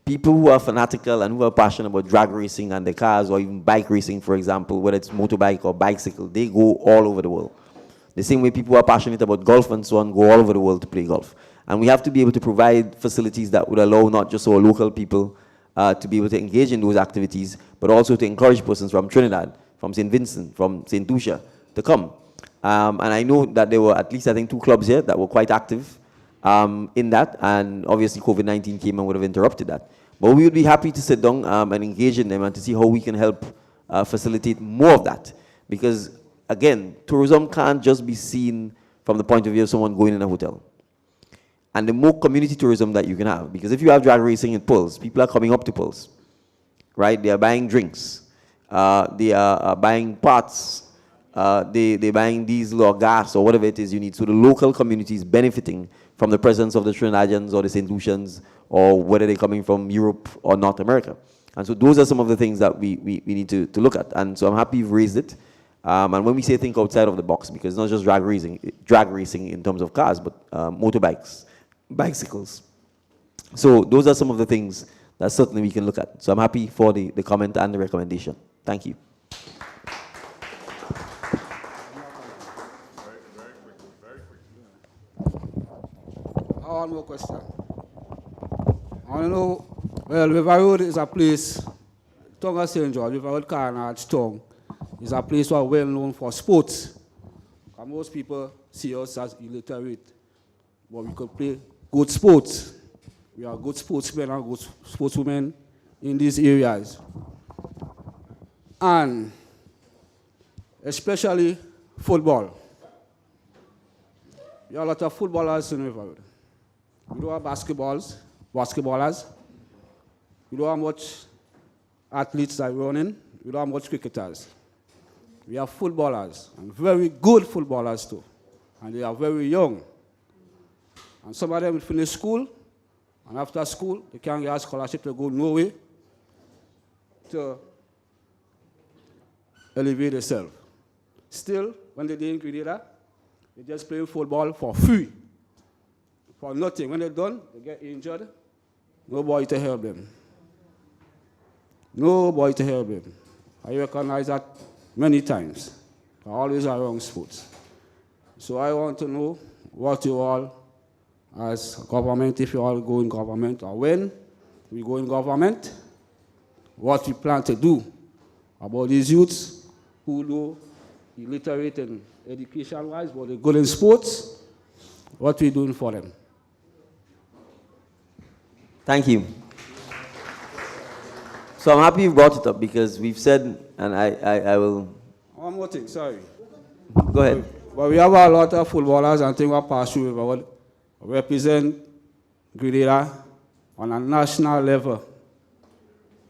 People who are fanatical and who are passionate about drag racing and their cars, or even bike racing, for example, whether it's motorbike or bicycle, they go all over the world. The same way people who are passionate about golf and so on go all over the world to play golf. And we have to be able to provide facilities that would allow not just our local people to be able to engage in those activities, but also to encourage persons from Trinidad, from St. Vincent, from St. Lucia to come. And I know that there were at least, I think, 2 clubs here that were quite active in that, and obviously COVID-19 came and would have interrupted that. But we would be happy to sit down and engage in them and to see how we can help facilitate more of that. Because, again, tourism can't just be seen from the point of view of someone going in a hotel. And the more community tourism that you can have, because if you have drag racing in Pearls, people are coming up to Pearls, right? They are buying drinks, they are buying parts, they're buying diesel or gas or whatever it is you need. So the local community is benefiting from the presence of the Trinidadians or the St. Lucians, or whether they're coming from Europe or North America. And so those are some of the things that we need to look at. And so I'm happy you've raised it. And when we say think outside of the box, because it's not just drag racing in terms of cars, but motorbikes, bicycles. So those are some of the things that certainly we can look at. So I'm happy for the comment and the recommendation. Thank you. One more question. I want to know, well, River Road is a place, Tonga St. George, River Road Carnage Tongue, is a place where well known for sports. And most people see us as illiterate, but we could play good sports. We are good sportsmen and good sportswomen in these areas. And especially football. There are a lot of footballers in River Road. We don't have basketballers. We don't have much athletes that run in. We don't have much cricketers. We have footballers, and very good footballers too. And they are very young. And some of them finish school, and after school, they can get a scholarship to go Norway to elevate themselves. Still, when they didn't agree that, they just play football for free. For nothing. When they're done, they get injured. Nobody to help them. Nobody to help them. I recognize that many times. I always around sports. So I want to know what you all, as government, if you all go in government, or when we go in government, what we plan to do about these youths who know illiterate and education-wise, but they're good in sports, what we're doing for them. Thank you. So I'm happy you brought it up, because we've said, and I will... One more thing, sorry. Go ahead. But we have a lot of footballers and things that pass through but represent Grenada on a national level.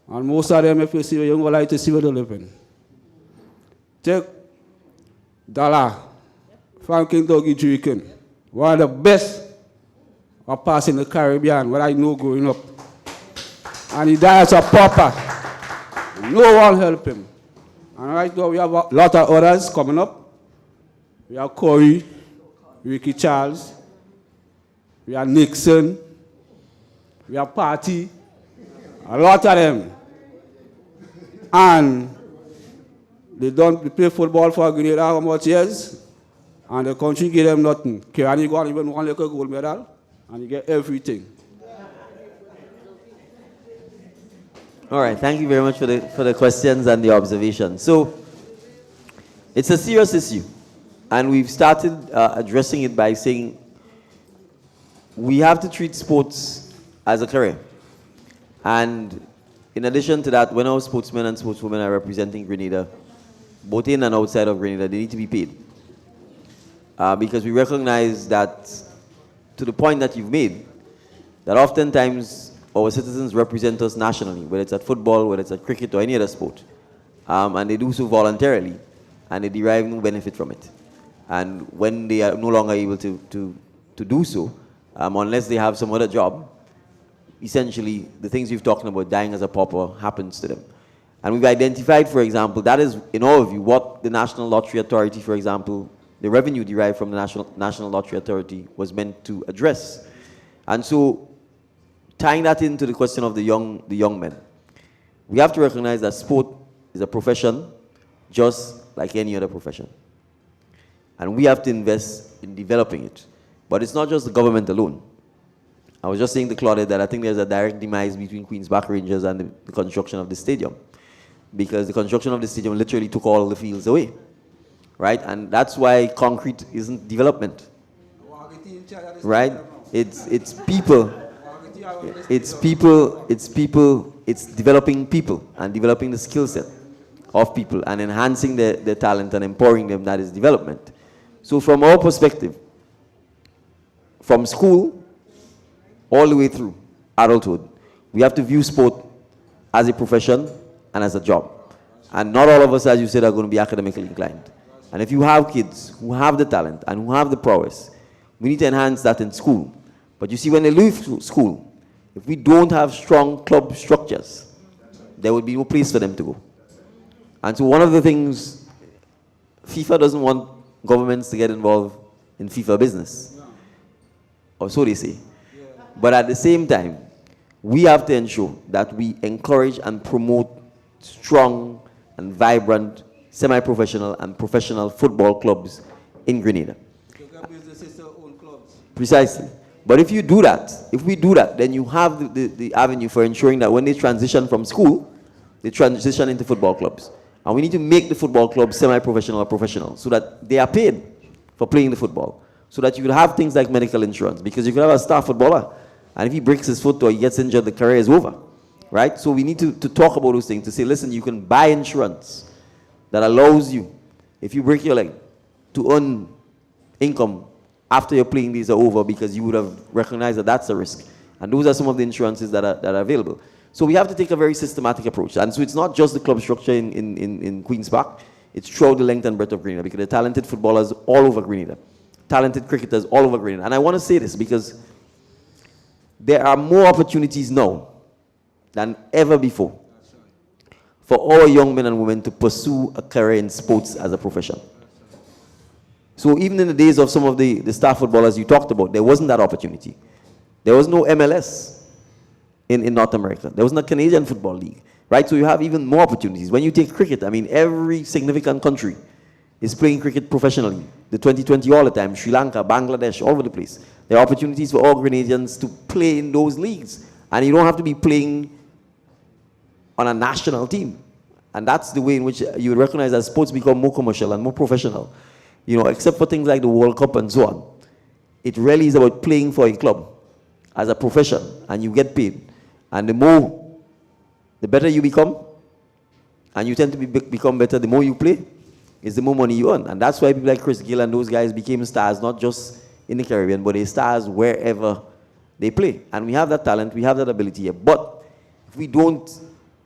And most of them, if you see, you don't like to see where they live in. Take Dala, Franklin Doggy Drinking, one of the best of pass in the Caribbean, what I know growing up. And he died as a pauper. No one helped him. And right now we have a lot of others coming up. We have Corey, Ricky Charles, we have Nixon, we have Patty, a lot of them. And they play football for Grenada how much years, and the country give them nothing. Kirani got even one little gold medal, and you get everything. All right, thank you very much for the questions and the observations. So, it's a serious issue, and we've started addressing it by saying we have to treat sports as a career. And in addition to that, when our sportsmen and sportswomen are representing Grenada, both in and outside of Grenada, they need to be paid. Because we recognize that, to the point that you've made, that oftentimes our citizens represent us nationally, whether it's at football, whether it's at cricket, or any other sport. And they do so voluntarily, and they derive no benefit from it. And when they are no longer able to do so, unless they have some other job, essentially the things we've talked about, dying as a pauper, happens to them. And we've identified, for example, that is, in our view, what the National Lottery Authority, for example, the revenue derived from the National Lottery Authority was meant to address. And so, tying that into the question of the young men, we have to recognize that sport is a profession just like any other profession. And we have to invest in developing it. But it's not just the government alone. I was just saying to Claudette that I think there's a direct demise between Queen's Park Rangers and the construction of the stadium. Because the construction of the stadium literally took all the fields away. Right? And that's why concrete isn't development. Right? It's people. It's developing people and developing the skill set of people and enhancing their talent and empowering them. That is development. So from our perspective, from school all the way through adulthood, we have to view sport as a profession and as a job. And not all of us, as you said, are going to be academically inclined. And if you have kids who have the talent and who have the prowess, we need to enhance that in school. But you see, when they leave school, if we don't have strong club structures, there would be no place for them to go. And so one of the things, FIFA doesn't want governments to get involved in FIFA business. Or so they say. But at the same time, we have to ensure that we encourage and promote strong and vibrant semi-professional and professional football clubs in Grenada. Precisely. But if you do that, then you have the avenue for ensuring that when they transition from school, they transition into football clubs. And we need to make the football clubs semi-professional or professional so that they are paid for playing the football. So that you could have things like medical insurance. Because you could have a star footballer, and if he breaks his foot or he gets injured, the career is over. Right? So we need to talk about those things, to say, listen, you can buy insurance that allows you, if you break your leg, to earn income after your playing days are over, because you would have recognized that that's a risk. And those are some of the insurances that are available. So we have to take a very systematic approach. And so it's not just the club structure in Queen's Park, it's throughout the length and breadth of Grenada, because there are talented footballers all over Grenada, talented cricketers all over Grenada. And I want to say this because there are more opportunities now than ever before for our young men and women to pursue a career in sports as a profession. So even in the days of some of the star footballers you talked about, there wasn't that opportunity. There was no MLS in North America. There wasn't a Canadian Football League, right? So you have even more opportunities. When you take cricket, I mean, every significant country is playing cricket professionally. The 2020 all the time, Sri Lanka, Bangladesh, all over the place. There are opportunities for all Grenadians to play in those leagues. And you don't have to be playing on a national team. And that's the way in which you would recognize that sports become more commercial and more professional. You know, except for things like the World Cup and so on. It really is about playing for a club as a profession, and you get paid. And the better you become, and you tend to become better the more you play, is the more money you earn. And that's why people like Chris Gill and those guys became stars, not just in the Caribbean, but they're stars wherever they play. And we have that talent, we have that ability here. But if we don't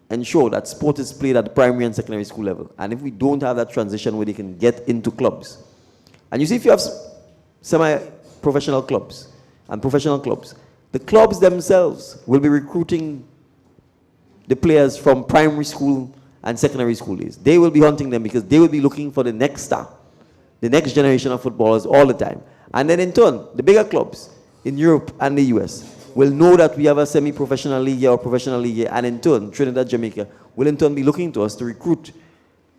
ensure that sport is played at the primary and secondary school level, and if we don't have that transition where they can get into clubs, and you see if you have semi-professional clubs and professional clubs, the clubs themselves will be recruiting the players from primary school and secondary school days. They will be hunting them because they will be looking for the next star, the next generation of footballers all the time. And then in turn, the bigger clubs in Europe and the US will know that we have a semi-professional league or professional league, and in turn, Trinidad, Jamaica will in turn be looking to us to recruit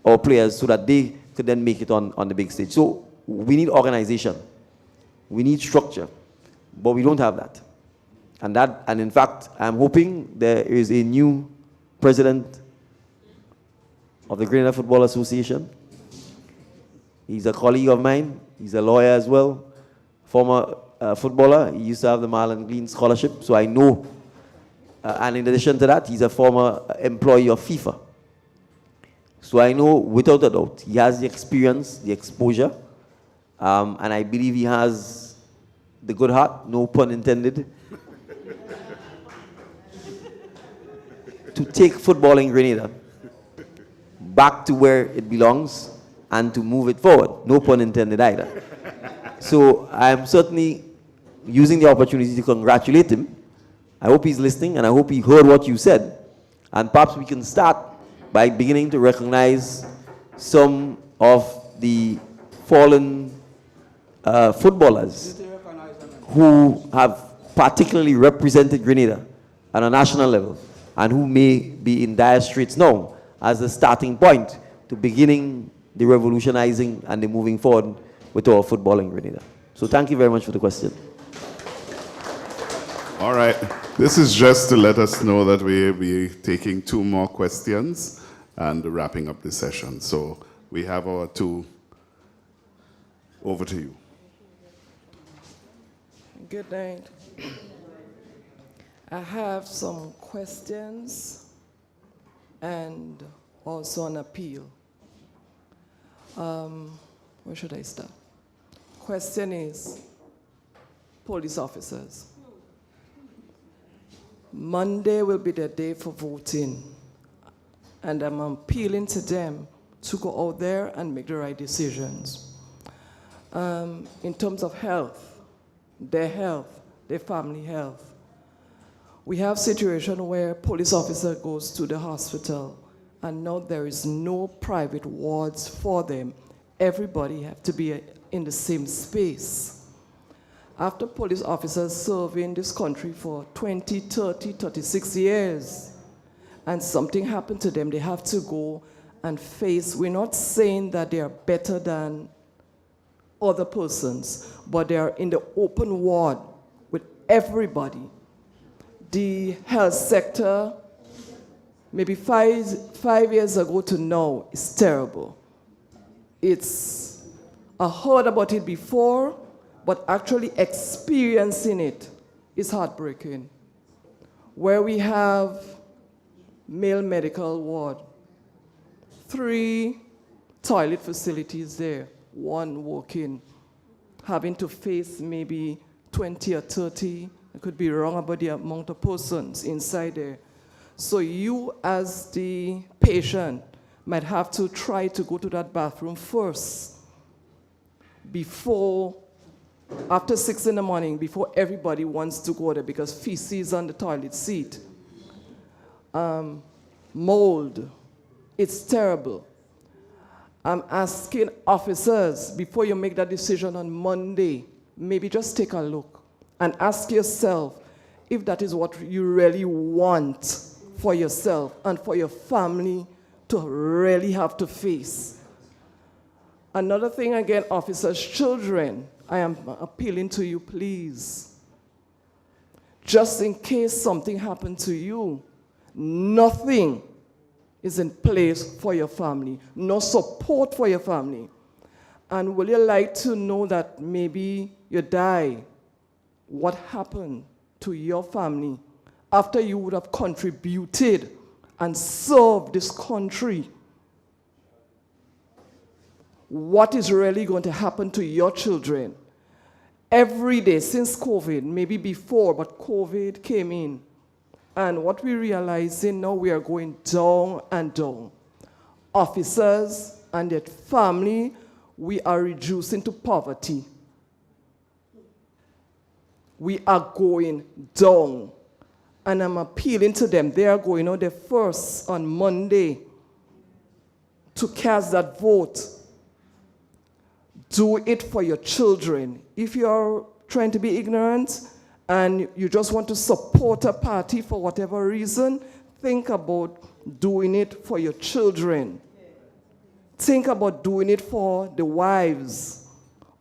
our players so that they could then make it on the big stage. So we need organization, we need structure, but we don't have that. And in fact, I'm hoping there is a new president of the Grenada Football Association. He's a colleague of mine. He's a lawyer as well, former footballer. He used to have the Marlon Green Scholarship, so I know. And in addition to that, he's a former employee of FIFA. So I know, without a doubt, he has the experience, the exposure, and I believe he has the good heart, no pun intended, to take football in Grenada back to where it belongs and to move it forward. No pun intended either. So I'm certainly using the opportunity to congratulate him. I hope he's listening, and I hope he heard what you said. And perhaps we can start by beginning to recognize some of the fallen footballers who have particularly represented Grenada at a national level and who may be in dire straits now as a starting point to beginning the revolutionizing and the moving forward with our football in Grenada. So thank you very much for the question. All right. This is just to let us know that we'll be taking 2 more questions and wrapping up the session. So we have our 2. Over to you. Good night. I have some questions and also an appeal. Where should I start? Question is, police officers. Monday will be the day for voting, and I'm appealing to them to go out there and make the right decisions. In terms of health, their family health. We have a situation where a police officer goes to the hospital and now there is no private wards for them. Everybody have to be in the same space. After police officers serve in this country for 20, 30, 36 years, and something happened to them, they have to go and face, we're not saying that they are better than other persons, but they are in the open ward with everybody. The health sector, maybe five years ago to now, is terrible. I heard about it before, but actually experiencing it is heartbreaking. Where we have male medical ward, 3 toilet facilities there, 1 walk-in, having to face maybe 20 or 30, I could be wrong about the amount of persons inside there. So you as the patient might have to try to go to that bathroom first after 6 in the morning, before everybody wants to go there because feces on the toilet seat. Mold, it's terrible. I'm asking officers, before you make that decision on Monday, maybe just take a look and ask yourself if that is what you really want for yourself and for your family to really have to face. Another thing again, officers, children, I am appealing to you, please. Just in case something happened to you, nothing is in place for your family, no support for your family. And will you like to know that maybe you die? What happened to your family after you would have contributed and served this country what is really going to happen to your children. Every day since COVID, maybe before, but COVID came in. And what we're realizing now, we are going down and down. Officers and their family, we are reducing to poverty. We are going down. And I'm appealing to them. They are going out there first on Monday to cast that vote. Do it for your children. If you're trying to be ignorant and you just want to support a party for whatever reason, think about doing it for your children. Think about doing it for the wives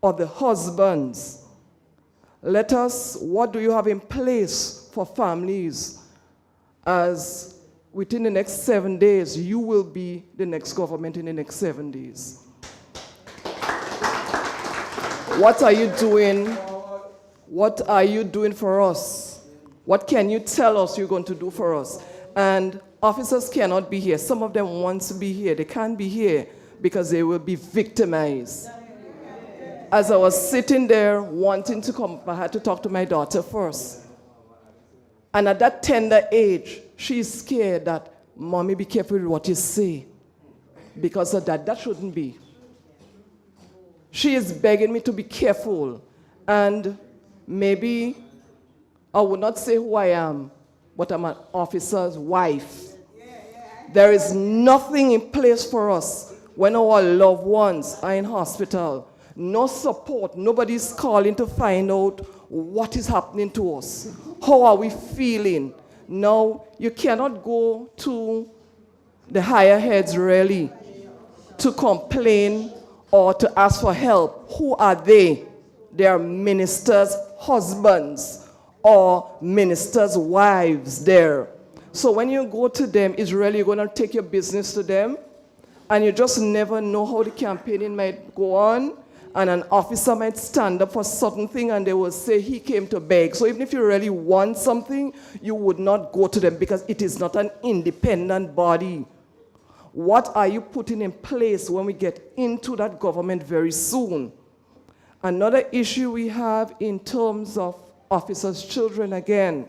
or the husbands. What do you have in place for families? As within the next 7 days, you will be the next government in the next 7 days. What are you doing? What are you doing for us? What can you tell us you're going to do for us? And officers cannot be here. Some of them want to be here. They can't be here because they will be victimized. As I was sitting there wanting to come, I had to talk to my daughter first. And at that tender age, she's scared that, Mommy, be careful with what you say. Because of that, that shouldn't be. She is begging me to be careful. And maybe I would not say who I am, but I'm an officer's wife. There is nothing in place for us when our loved ones are in hospital. No support. Nobody's calling to find out what is happening to us. How are we feeling? No, you cannot go to the higher heads really to complain or to ask for help. Who are they? They are ministers' husbands or ministers' wives there. So when you go to them, it's really going to take your business to them, and you just never know how the campaigning might go on, and an officer might stand up for certain thing and they will say he came to beg. So even if you really want something, you would not go to them because it is not an independent body. What are you putting in place when we get into that government very soon? Another issue we have in terms of officers' children, again,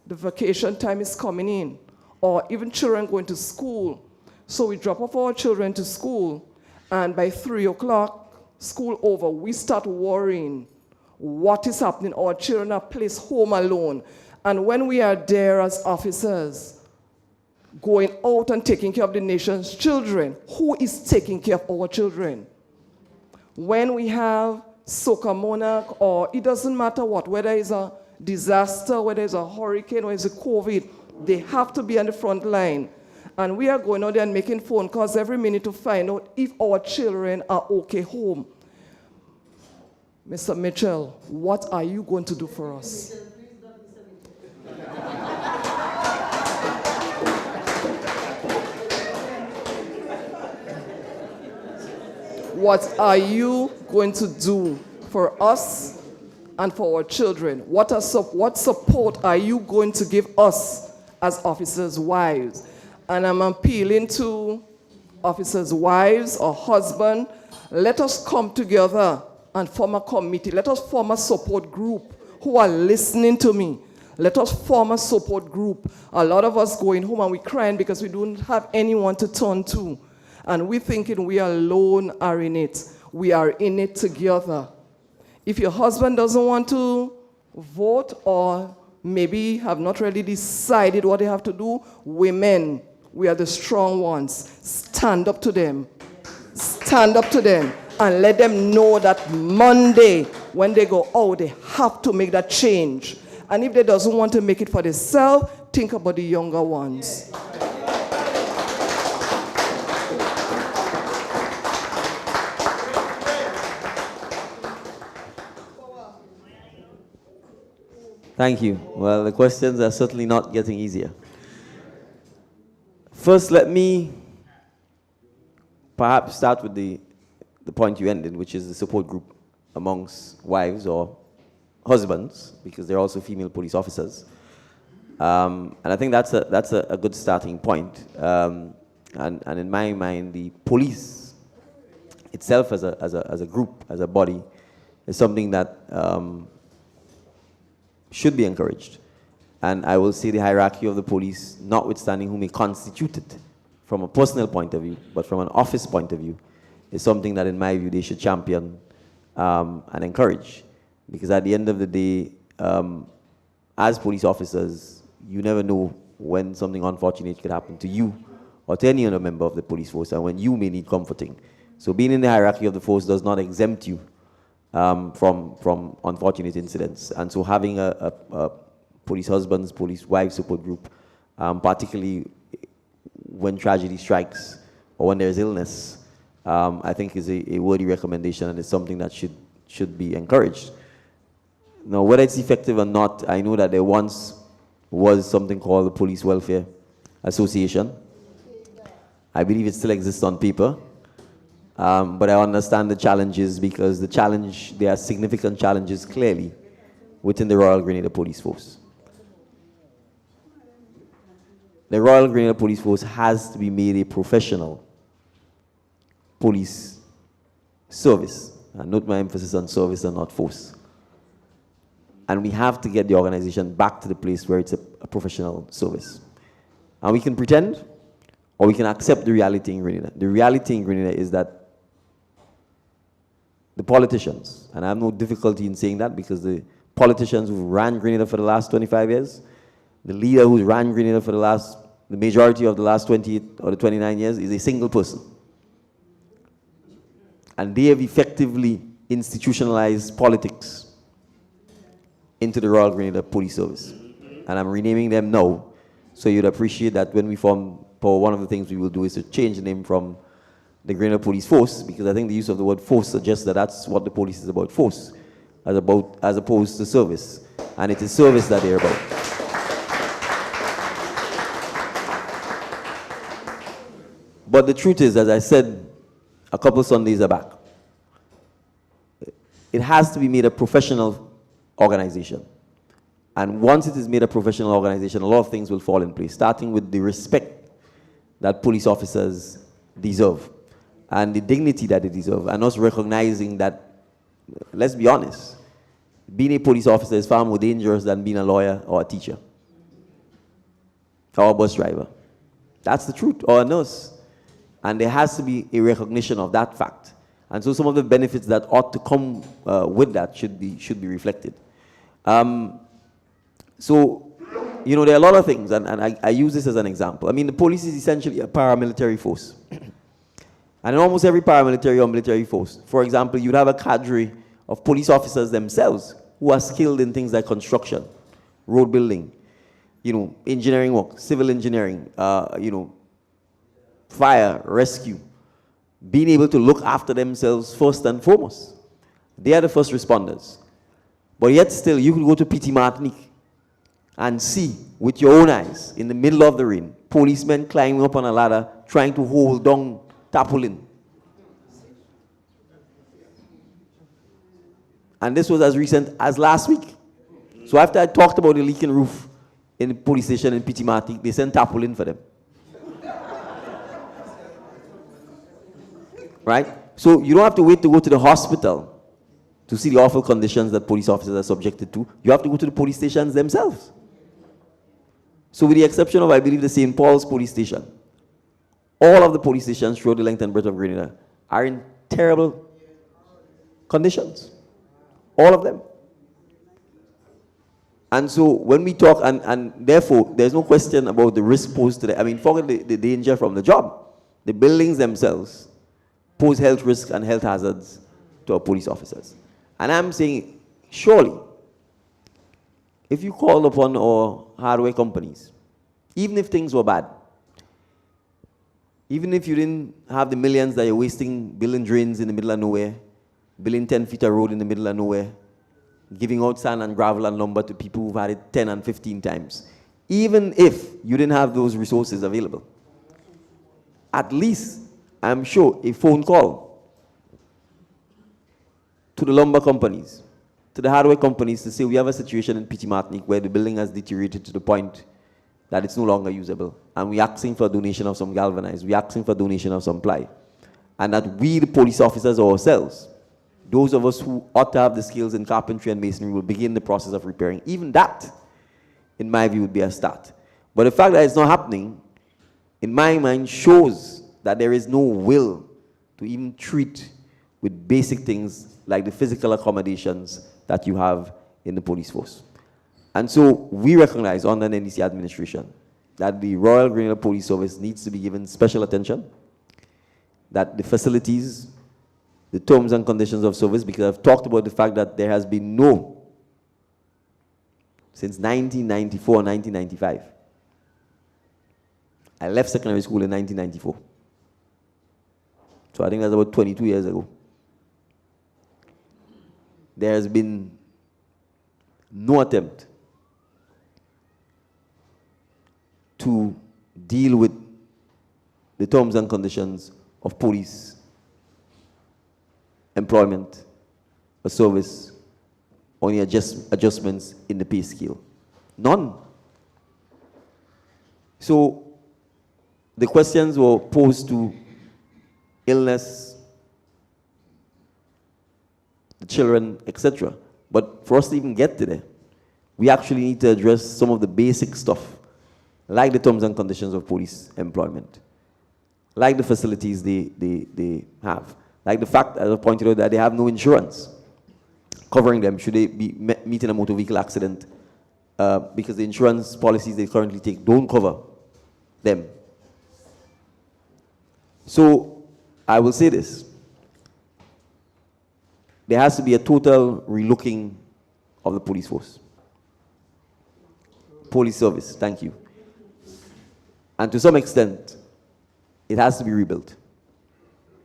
the vacation time is coming in, or even children going to school. So we drop off our children to school, and by 3 o'clock, school over, we start worrying what is happening. Our children are placed home alone. And when we are there as officers, going out and taking care of the nation's children, who is taking care of our children? When we have Soca Monarch, or it doesn't matter what, whether it's a disaster, whether it's a hurricane, or it's a COVID, they have to be on the front line. And we are going out there and making phone calls every minute to find out if our children are okay home. Mr. Mitchell, what are you going to do for us? What are you going to do for us and for our children? What support are you going to give us as officers' wives? And I'm appealing to officers' wives or husbands, let us come together and form a committee. Let us form a support group who are listening to me. Let us form a support group. A lot of us going home and we're crying because we don't have anyone to turn to. And we're thinking we alone are in it. We are in it together. If your husband doesn't want to vote or maybe have not really decided what they have to do, women, we are the strong ones. Stand up to them. Stand up to them and let them know that Monday, when they go out, they have to make that change. And if they doesn't want to make it for themselves, think about the younger ones. Thank you. Well, the questions are certainly not getting easier. First, let me perhaps start with the point you ended, which is the support group amongst wives or husbands, because they're also female police officers. And I think that's a good starting point. And in my mind, the police itself as a group, as a body, is something that should be encouraged. And I will say the hierarchy of the police, notwithstanding who may constitute it, from a personal point of view, but from an office point of view, is something that, in my view, they should champion and encourage. Because at the end of the day, as police officers, you never know when something unfortunate could happen to you or to any other member of the police force, and when you may need comforting. So being in the hierarchy of the force does not exempt you from unfortunate incidents. And so having a police husbands, police wives support group, particularly when tragedy strikes or when there's illness, I think is a worthy recommendation, and it's something that should be encouraged. Now, whether it's effective or not, I know that there once was something called the Police Welfare Association. I believe it still exists on paper, but I understand the challenges, because there are significant challenges clearly within the Royal Grenada Police Force. The Royal Grenada Police Force has to be made a professional police service. And note my emphasis on service and not force. And we have to get the organization back to the place where it's a professional service. And we can pretend, or we can accept the reality in Grenada. The reality in Grenada is that the politicians, and I have no difficulty in saying that, because the politicians who ran Grenada for the last 25 years, the leader who ran Grenada for the majority of the last 28 or the 29 years is a single person. And they have effectively institutionalized politics into the Royal Grenada Police Service. And I'm renaming them now, so you'd appreciate that when we form power, one of the things we will do is to change the name from the Grenada Police Force, because I think the use of the word force suggests that that's what the police is about, force, as opposed to service. And it is service that they're about. But the truth is, as I said a couple of Sundays back, it has to be made a professional organization. And once it is made a professional organization, a lot of things will fall in place, starting with the respect that police officers deserve and the dignity that they deserve, and us recognizing that, let's be honest, being a police officer is far more dangerous than being a lawyer or a teacher or a bus driver. That's the truth, or a nurse. And there has to be a recognition of that fact. And so some of the benefits that ought to come with that should be reflected. So, you know, there are a lot of things, and I use this as an example. I mean, the police is essentially a paramilitary force. And in almost every paramilitary or military force, for example, you'd have a cadre of police officers themselves who are skilled in things like construction, road building, you know, engineering work, civil engineering, you know, fire, rescue, being able to look after themselves first and foremost. They are the first responders. But yet still, you could go to Petit Martinique and see with your own eyes, in the middle of the rain, policemen climbing up on a ladder trying to hold down tarpaulin. And this was as recent as last week. So after I talked about the leaking roof in the police station in Petit Martinique, they sent tarpaulin for them. Right? So you don't have to wait to go to the hospital to see the awful conditions that police officers are subjected to. You have to go to the police stations themselves. So with the exception of, I believe, the St. Paul's police station, all of the police stations throughout the length and breadth of Grenada are in terrible conditions. All of them. And so when we talk, and therefore, there's no question about the risk posed to them. I mean, forget the danger from the job. The buildings themselves pose health risks and health hazards to our police officers. And I'm saying, surely, if you called upon our hardware companies, even if things were bad, even if you didn't have the millions that you're wasting building drains in the middle of nowhere, building 10 feet of road in the middle of nowhere, giving out sand and gravel and lumber to people who've had it 10 and 15 times, even if you didn't have those resources available, at least, I'm sure, a phone call to the lumber companies, to the hardware companies to say, we have a situation in Petit Martinique where the building has deteriorated to the point that it's no longer usable. And we're asking for a donation of some galvanized. We're asking for a donation of some ply. and that we, the police officers ourselves, those of us who ought to have the skills in carpentry and masonry, will begin the process of repairing. Even that, in my view, would be a start. But the fact that it's not happening, in my mind, shows that there is no will to even treat with basic things like the physical accommodations that you have in the police force. And so we recognize under the NDC administration that the Royal Grenada Police Service needs to be given special attention, that the facilities, the terms and conditions of service, because I've talked about the fact that there has been no, since 1994, 1995. I left secondary school in 1994. So I think that's about 22 years ago. There has been no attempt to deal with the terms and conditions of police employment or service, or any adjustments in the pay scale. None. So the questions were posed to illness, the children, etc. But for us to even get to there, we actually need to address some of the basic stuff, like the terms and conditions of police employment, like the facilities they have, like the fact, as I pointed out, that they have no insurance covering them should they be meeting a motor vehicle accident, because the insurance policies they currently take don't cover them. So I will say this. There has to be a total relooking of the police force. Police service, thank you. And to some extent, it has to be rebuilt.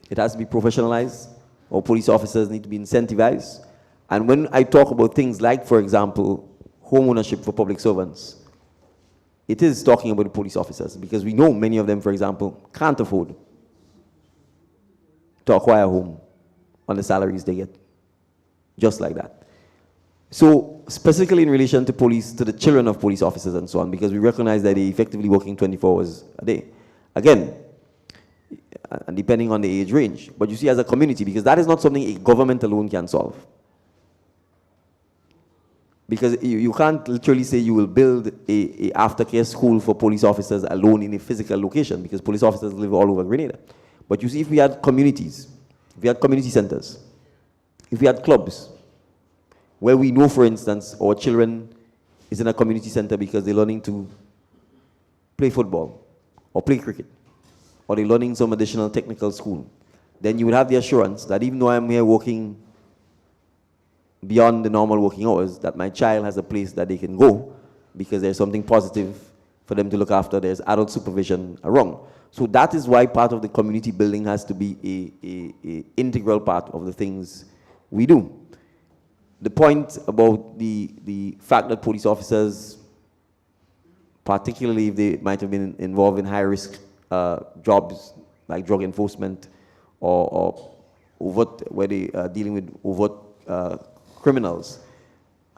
It has to be professionalized. Our police officers need to be incentivized. And when I talk about things like, for example, home ownership for public servants, it is talking about the police officers, because we know many of them, for example, can't afford to acquire a home on the salaries they get, just like that. So specifically in relation to police, to the children of police officers and so on, because we recognize that they're effectively working 24 hours a day. Again, and depending on the age range, but you see, as a community, because that is not something a government alone can solve. Because you can't literally say you will build a aftercare school for police officers alone in a physical location, because police officers live all over Grenada. But you see, if we had communities, if we had community centers, if we had clubs, where we know, for instance, our children is in a community center because they're learning to play football or play cricket, or they're learning some additional technical school, then you would have the assurance that even though I'm here working beyond the normal working hours, that my child has a place that they can go because there's something positive for them to look after, there's adult supervision around. So that is why part of the community building has to be a integral part of the things we do. The point about the fact that police officers, particularly if they might have been involved in high-risk jobs like drug enforcement or overt, where they are dealing with overt criminals,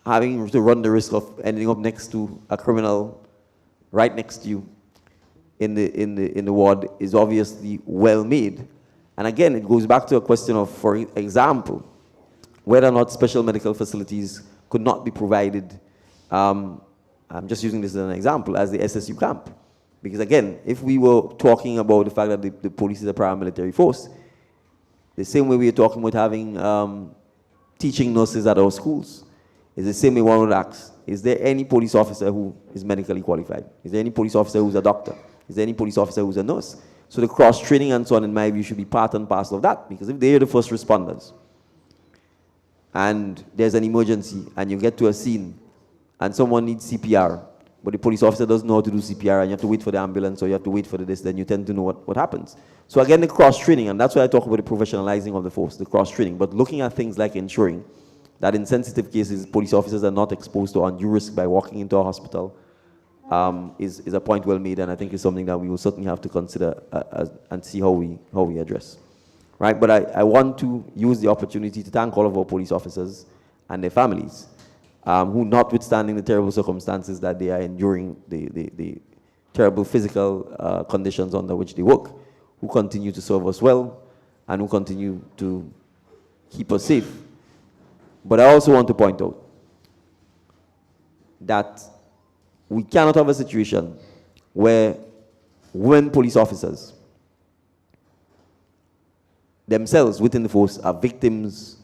having to run the risk of ending up next to a criminal right next to you in the ward is obviously well made. And again, it goes back to a question of, for example, whether or not special medical facilities could not be provided. I'm just using this as an example, as the SSU camp. Because again, if we were talking about the fact that the police is a paramilitary force, the same way we are talking about having teaching nurses at our schools, is the same way one would ask, is there any police officer who is medically qualified? Is there any police officer who's a doctor? Is there any police officer who's a nurse? So the cross-training and so on, in my view, should be part and parcel of that. Because if they're the first responders, and there's an emergency, and you get to a scene, and someone needs CPR, but the police officer doesn't know how to do CPR, and you have to wait for the ambulance, or you have to wait for this, then you tend to know what happens. So again, the cross-training, and that's why I talk about the professionalizing of the force, the cross-training, but looking at things like ensuring that in sensitive cases, police officers are not exposed to undue risk by walking into a hospital, is a point well made, and I think it's something that we will certainly have to consider and see how we address. Right, but I want to use the opportunity to thank all of our police officers and their families, who, notwithstanding the terrible circumstances that they are enduring, the terrible physical conditions under which they work, who continue to serve us well and who continue to keep us safe. But I also want to point out that we cannot have a situation where women police officers themselves within the force are victims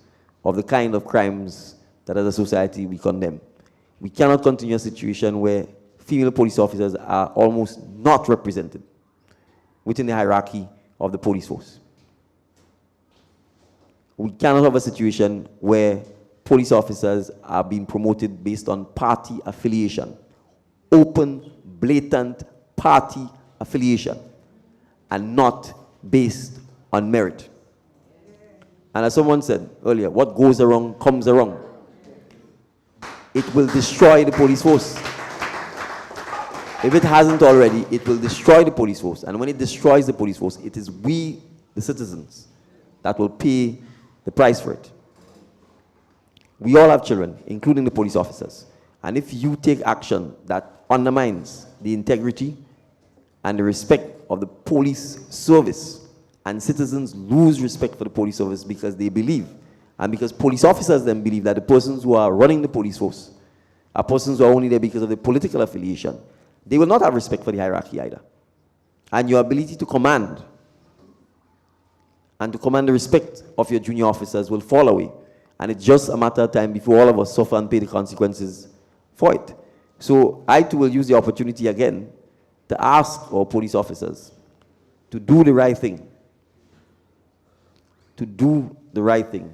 of the kind of crimes that as a society we condemn. We cannot continue a situation where female police officers are almost not represented within the hierarchy of the police force. We cannot have a situation where police officers are being promoted based on party affiliation, open, blatant party affiliation, and not based on merit. And as someone said earlier, what goes around comes around. It will destroy the police force. If it hasn't already, it will destroy the police force. And when it destroys the police force, it is we, the citizens, that will pay the price for it. We all have children, including the police officers. And if you take action that undermines the integrity and the respect of the police service, and citizens lose respect for the police service because they believe, and because police officers then believe that the persons who are running the police force are persons who are only there because of the political affiliation, they will not have respect for the hierarchy either. And your ability to command and to command the respect of your junior officers will fall away. And it's just a matter of time before all of us suffer and pay the consequences for it. So I too will use the opportunity again to ask our police officers to do the right thing. To do the right thing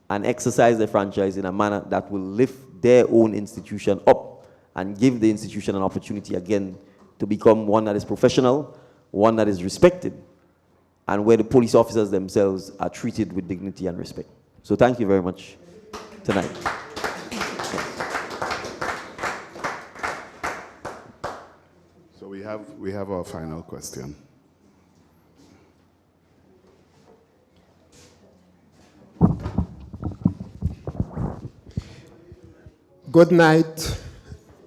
and exercise their franchise in a manner that will lift their own institution up and give the institution an opportunity again to become one that is professional, one that is respected, and where the police officers themselves are treated with dignity and respect. So thank you very much tonight. So we have our final question. Good night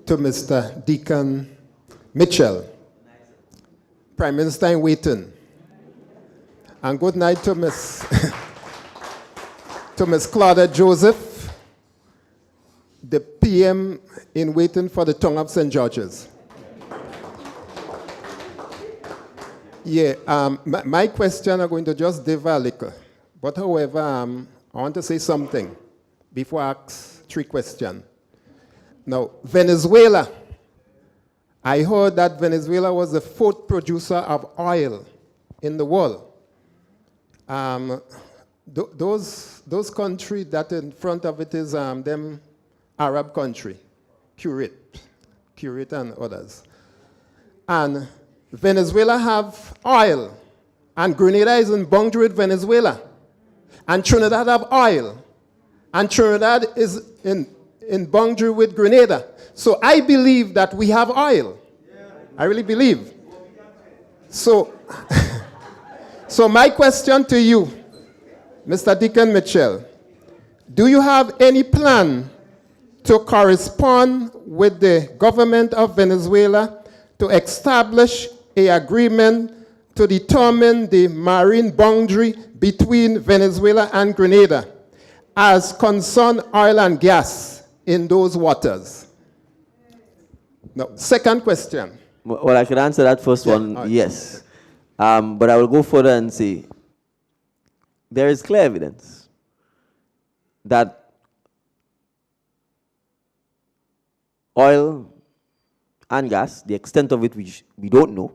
to Mr. Deacon Mitchell, Prime Minister in waiting. And good night to Miss Claudette Joseph, the PM in waiting for the tongue of St. George's. Yeah, my question are going to just differ a little. But however, I want to say something before I ask 3 questions. Now, Venezuela, I heard that Venezuela was the 4th producer of oil in the world. Those countries that in front of it is them Arab country, Kuwait and others. And Venezuela have oil, and Grenada is in boundary with Venezuela. And Trinidad have oil, and Trinidad is in boundary with Grenada. So I believe that we have oil. I really believe. So, so my question to you, Mr. Deacon Mitchell, do you have any plan to correspond with the government of Venezuela to establish an agreement to determine the marine boundary between Venezuela and Grenada as concern oil and gas in those waters? No. Second question. Well, I can answer that first one, right. Yes. But I will go further and say, there is clear evidence that oil and gas, the extent of it which we don't know,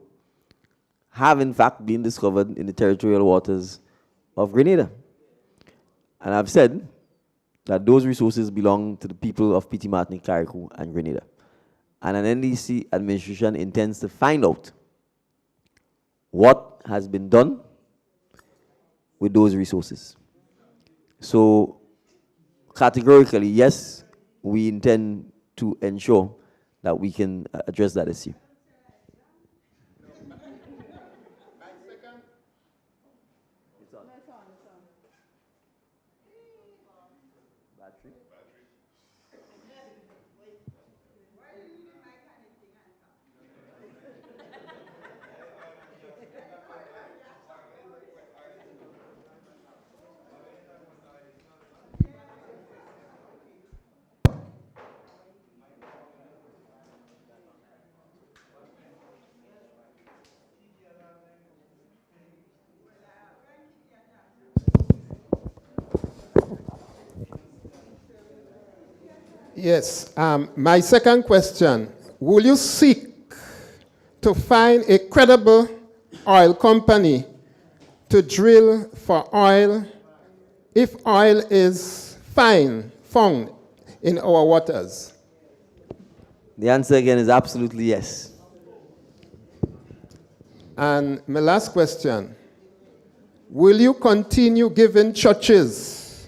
have in fact been discovered in the territorial waters of Grenada. And I've said that those resources belong to the people of Petit Martinique, Carriacou, and Grenada. And an NDC administration intends to find out what has been done with those resources. So, categorically, yes, we intend to ensure that we can address that issue. Yes. My second question, will you seek to find a credible oil company to drill for oil if oil is found in our waters? The answer again is absolutely yes. And my last question, will you continue giving churches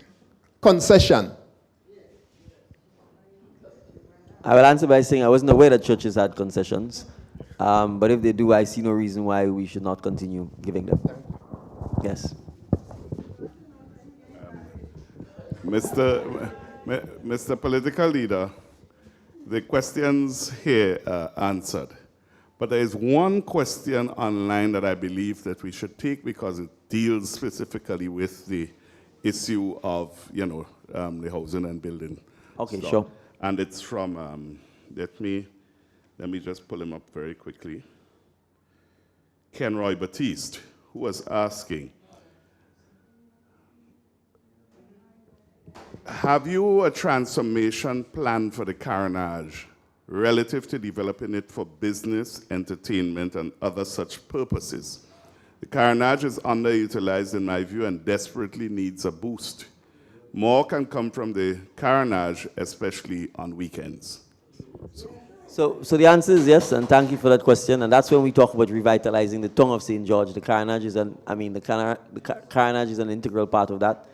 concession? I will answer by saying I wasn't aware that churches had concessions. But if they do, I see no reason why we should not continue giving them. Yes. Mr. Political Leader, the questions here are answered. But there is one question online that I believe that we should take because it deals specifically with the issue of, the housing and building. Okay, stock. sure. And it's from, let me just pull him up very quickly. Ken Roy Batiste, who was asking, have you a transformation plan for the Carnage relative to developing it for business, entertainment, and other such purposes? The Carnage is underutilized in my view and desperately needs a boost. More can come from the Carnage, especially on weekends. So the answer is yes, and thank you for that question. And that's when we talk about revitalizing the tongue of St. George. The Carnage is Carnage is an integral part of that.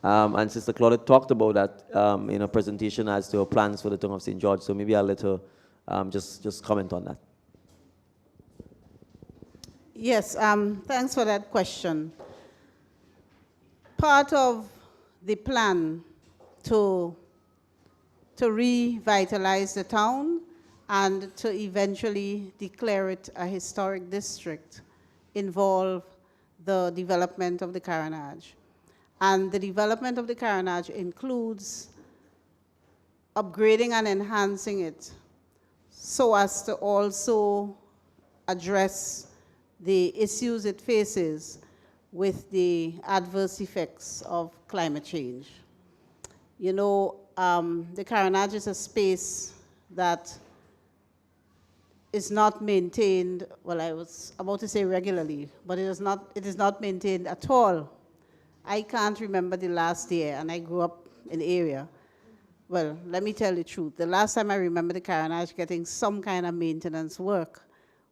And Sister Claudette talked about that in her presentation as to her plans for the tongue of St. George. So maybe I'll let her just comment on that. Yes, thanks for that question. Part of the plan to revitalize the town and to eventually declare it a historic district involve the development of the Carnage. And the development of the Carnage includes upgrading and enhancing it so as to also address the issues it faces with the adverse effects of climate change. The Carnage is a space that is not maintained, well, I was about to say regularly, but it is not maintained at all. I can't remember the last year, and I grew up in the area. Well, let me tell you the truth. The last time I remember the Carnage getting some kind of maintenance work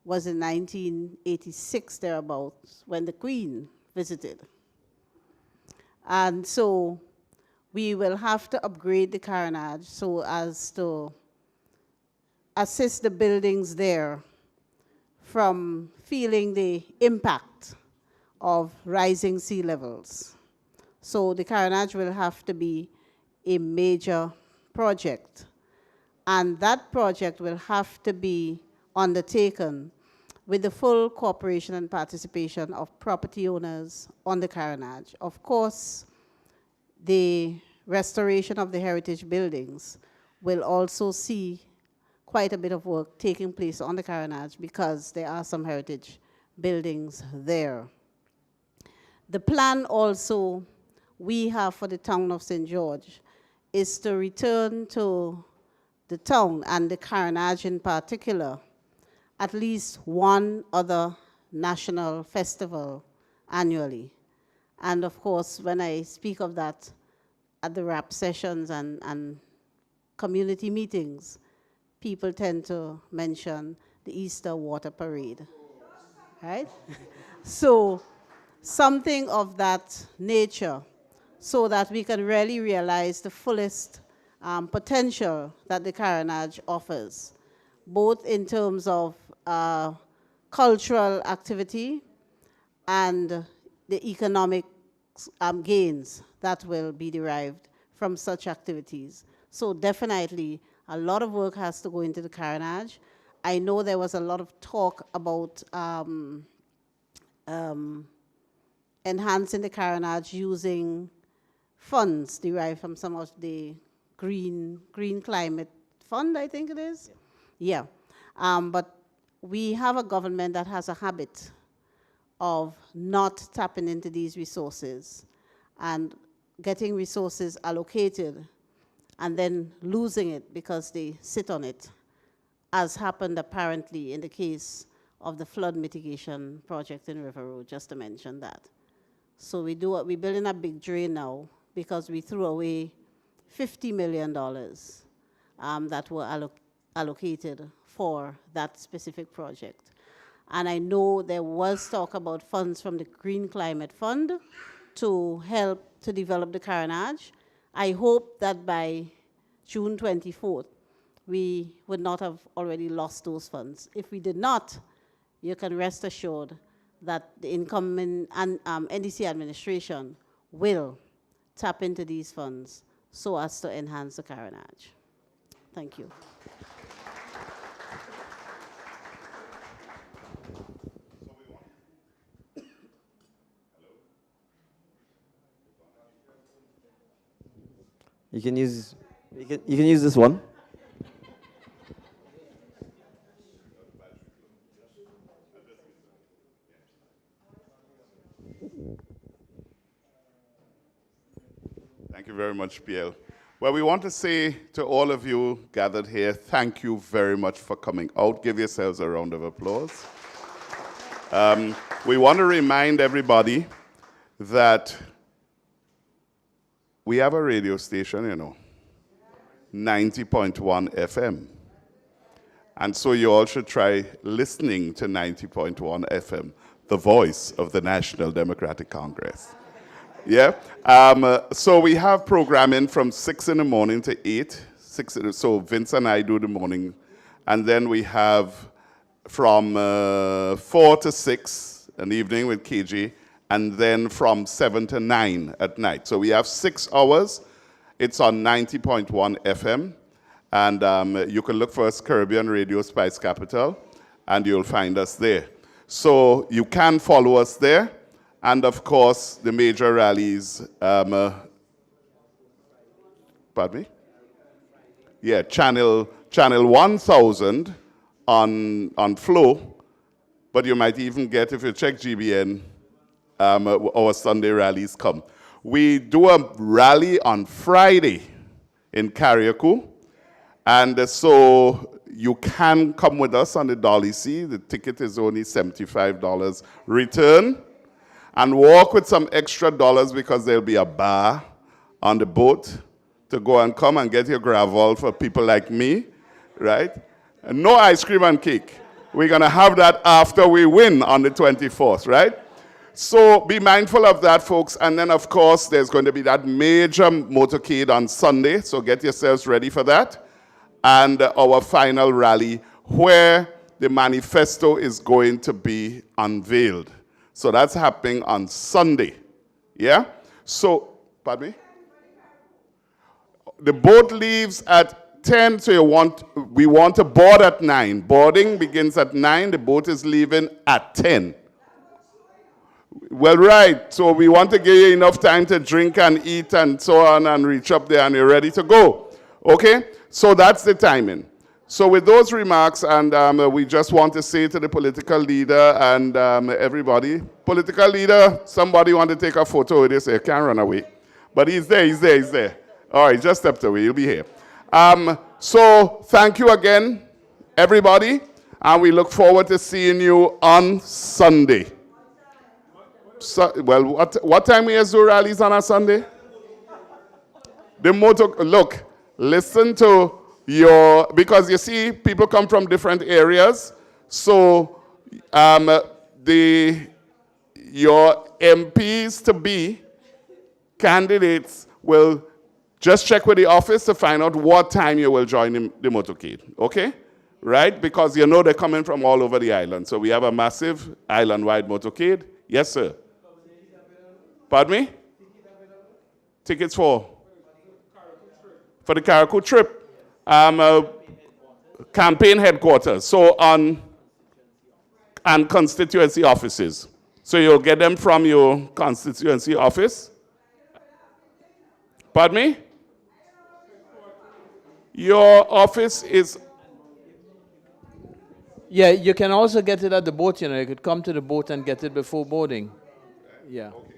was in 1986, thereabouts, when the Queen visited. And so we will have to upgrade the Carnage so as to assist the buildings there from feeling the impact of rising sea levels. So the Carnage will have to be a major project. And that project will have to be undertaken with the full cooperation and participation of property owners on the Carnage. Of course, the restoration of the heritage buildings will also see quite a bit of work taking place on the Carnage because there are some heritage buildings there. The plan also we have for the town of St. George is to return to the town and the Carnage in particular at least one other national festival annually. And of course, when I speak of that at the rap sessions and community meetings, people tend to mention the Easter Water Parade, right? So something of that nature so that we can really realize the fullest potential that the Carnage offers, both in terms of cultural activity and the economic gains that will be derived from such activities. So definitely, a lot of work has to go into the Carnage. I know there was a lot of talk about enhancing the Carnage using funds derived from some of the green climate fund, I think it is. Yeah. But we have a government that has a habit of not tapping into these resources and getting resources allocated and then losing it because they sit on it, as happened apparently in the case of the flood mitigation project in River Road, just to mention that. So we're building a big drain now because we threw away $50 million that were allocated for that specific project. And I know there was talk about funds from the Green Climate Fund to help to develop the Carenage. I hope that by June 24th, we would not have already lost those funds. If we did not, you can rest assured that the incoming NDC administration will tap into these funds so as to enhance the Carenage. Thank you. You can use this one. Thank you very much, Pierre. Well, we want to say to all of you gathered here, thank you very much for coming out. Give yourselves a round of applause. We want to remind everybody that we have a radio station, 90.1 FM. And so you all should try listening to 90.1 FM, the voice of the National Democratic Congress. Yeah? So we have programming from 6 in the morning to 8. So Vince and I do the morning. And then we have from 4 to 6 in the evening with KG. And then from 7 to 9 at night. So we have 6 hours. It's on 90.1 FM. And you can look for us, Caribbean Radio Spice Capital, and you'll find us there. So you can follow us there. And of course, the major rallies, pardon me? Yeah, channel 1000 on Flow. But you might even get, if you check GBN, our Sunday rallies come. We do a rally on Friday in Carriacou. And so you can come with us on the Dolly C. The ticket is only $75 return. And walk with some extra dollars because there'll be a bar on the boat to go and come and get your gravel for people like me, right? And no ice cream and cake. We're going to have that after we win on the 24th, right? So be mindful of that, folks. And then, of course, there's going to be that major motorcade on Sunday. So get yourselves ready for that. And our final rally where the manifesto is going to be unveiled. So that's happening on Sunday. Yeah? So, pardon me? The boat leaves at 10, so we want to board at 9. Boarding begins at 9. The boat is leaving at 10. Well, right. So we want to give you enough time to drink and eat and so on and reach up there and you're ready to go. Okay? So that's the timing. So with those remarks, and we just want to say to the political leader and everybody, political leader, somebody want to take a photo with this, you can't run away. But he's there. All right, just stepped away, he'll be here. So thank you again, everybody, and we look forward to seeing you on Sunday. So, well, what time we do rallies on a Sunday? Look, listen to because you see, people come from different areas, so your MPs to be candidates will just check with the office to find out what time you will join the motorcade, okay? Right? Because you know they're coming from all over the island, so we have a massive island-wide motorcade. Yes, sir. Pardon me? Tickets for the Carriacou trip. Campaign headquarters, so and constituency offices. So you'll get them from your constituency office. Pardon me? Your office is... Yeah, you can also get it at the boat, you could come to the boat and get it before boarding. Yeah. Okay.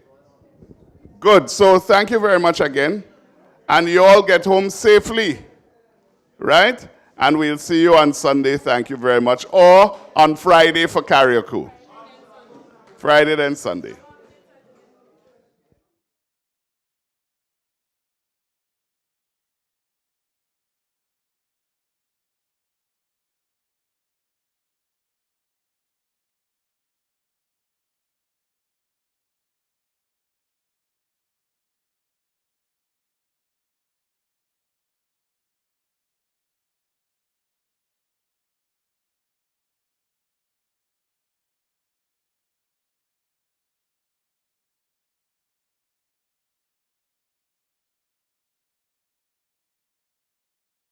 Good, so thank you very much again. and you all get home safely, right? And we'll see you on Sunday, thank you very much, or on Friday for karaoke. Friday then Sunday.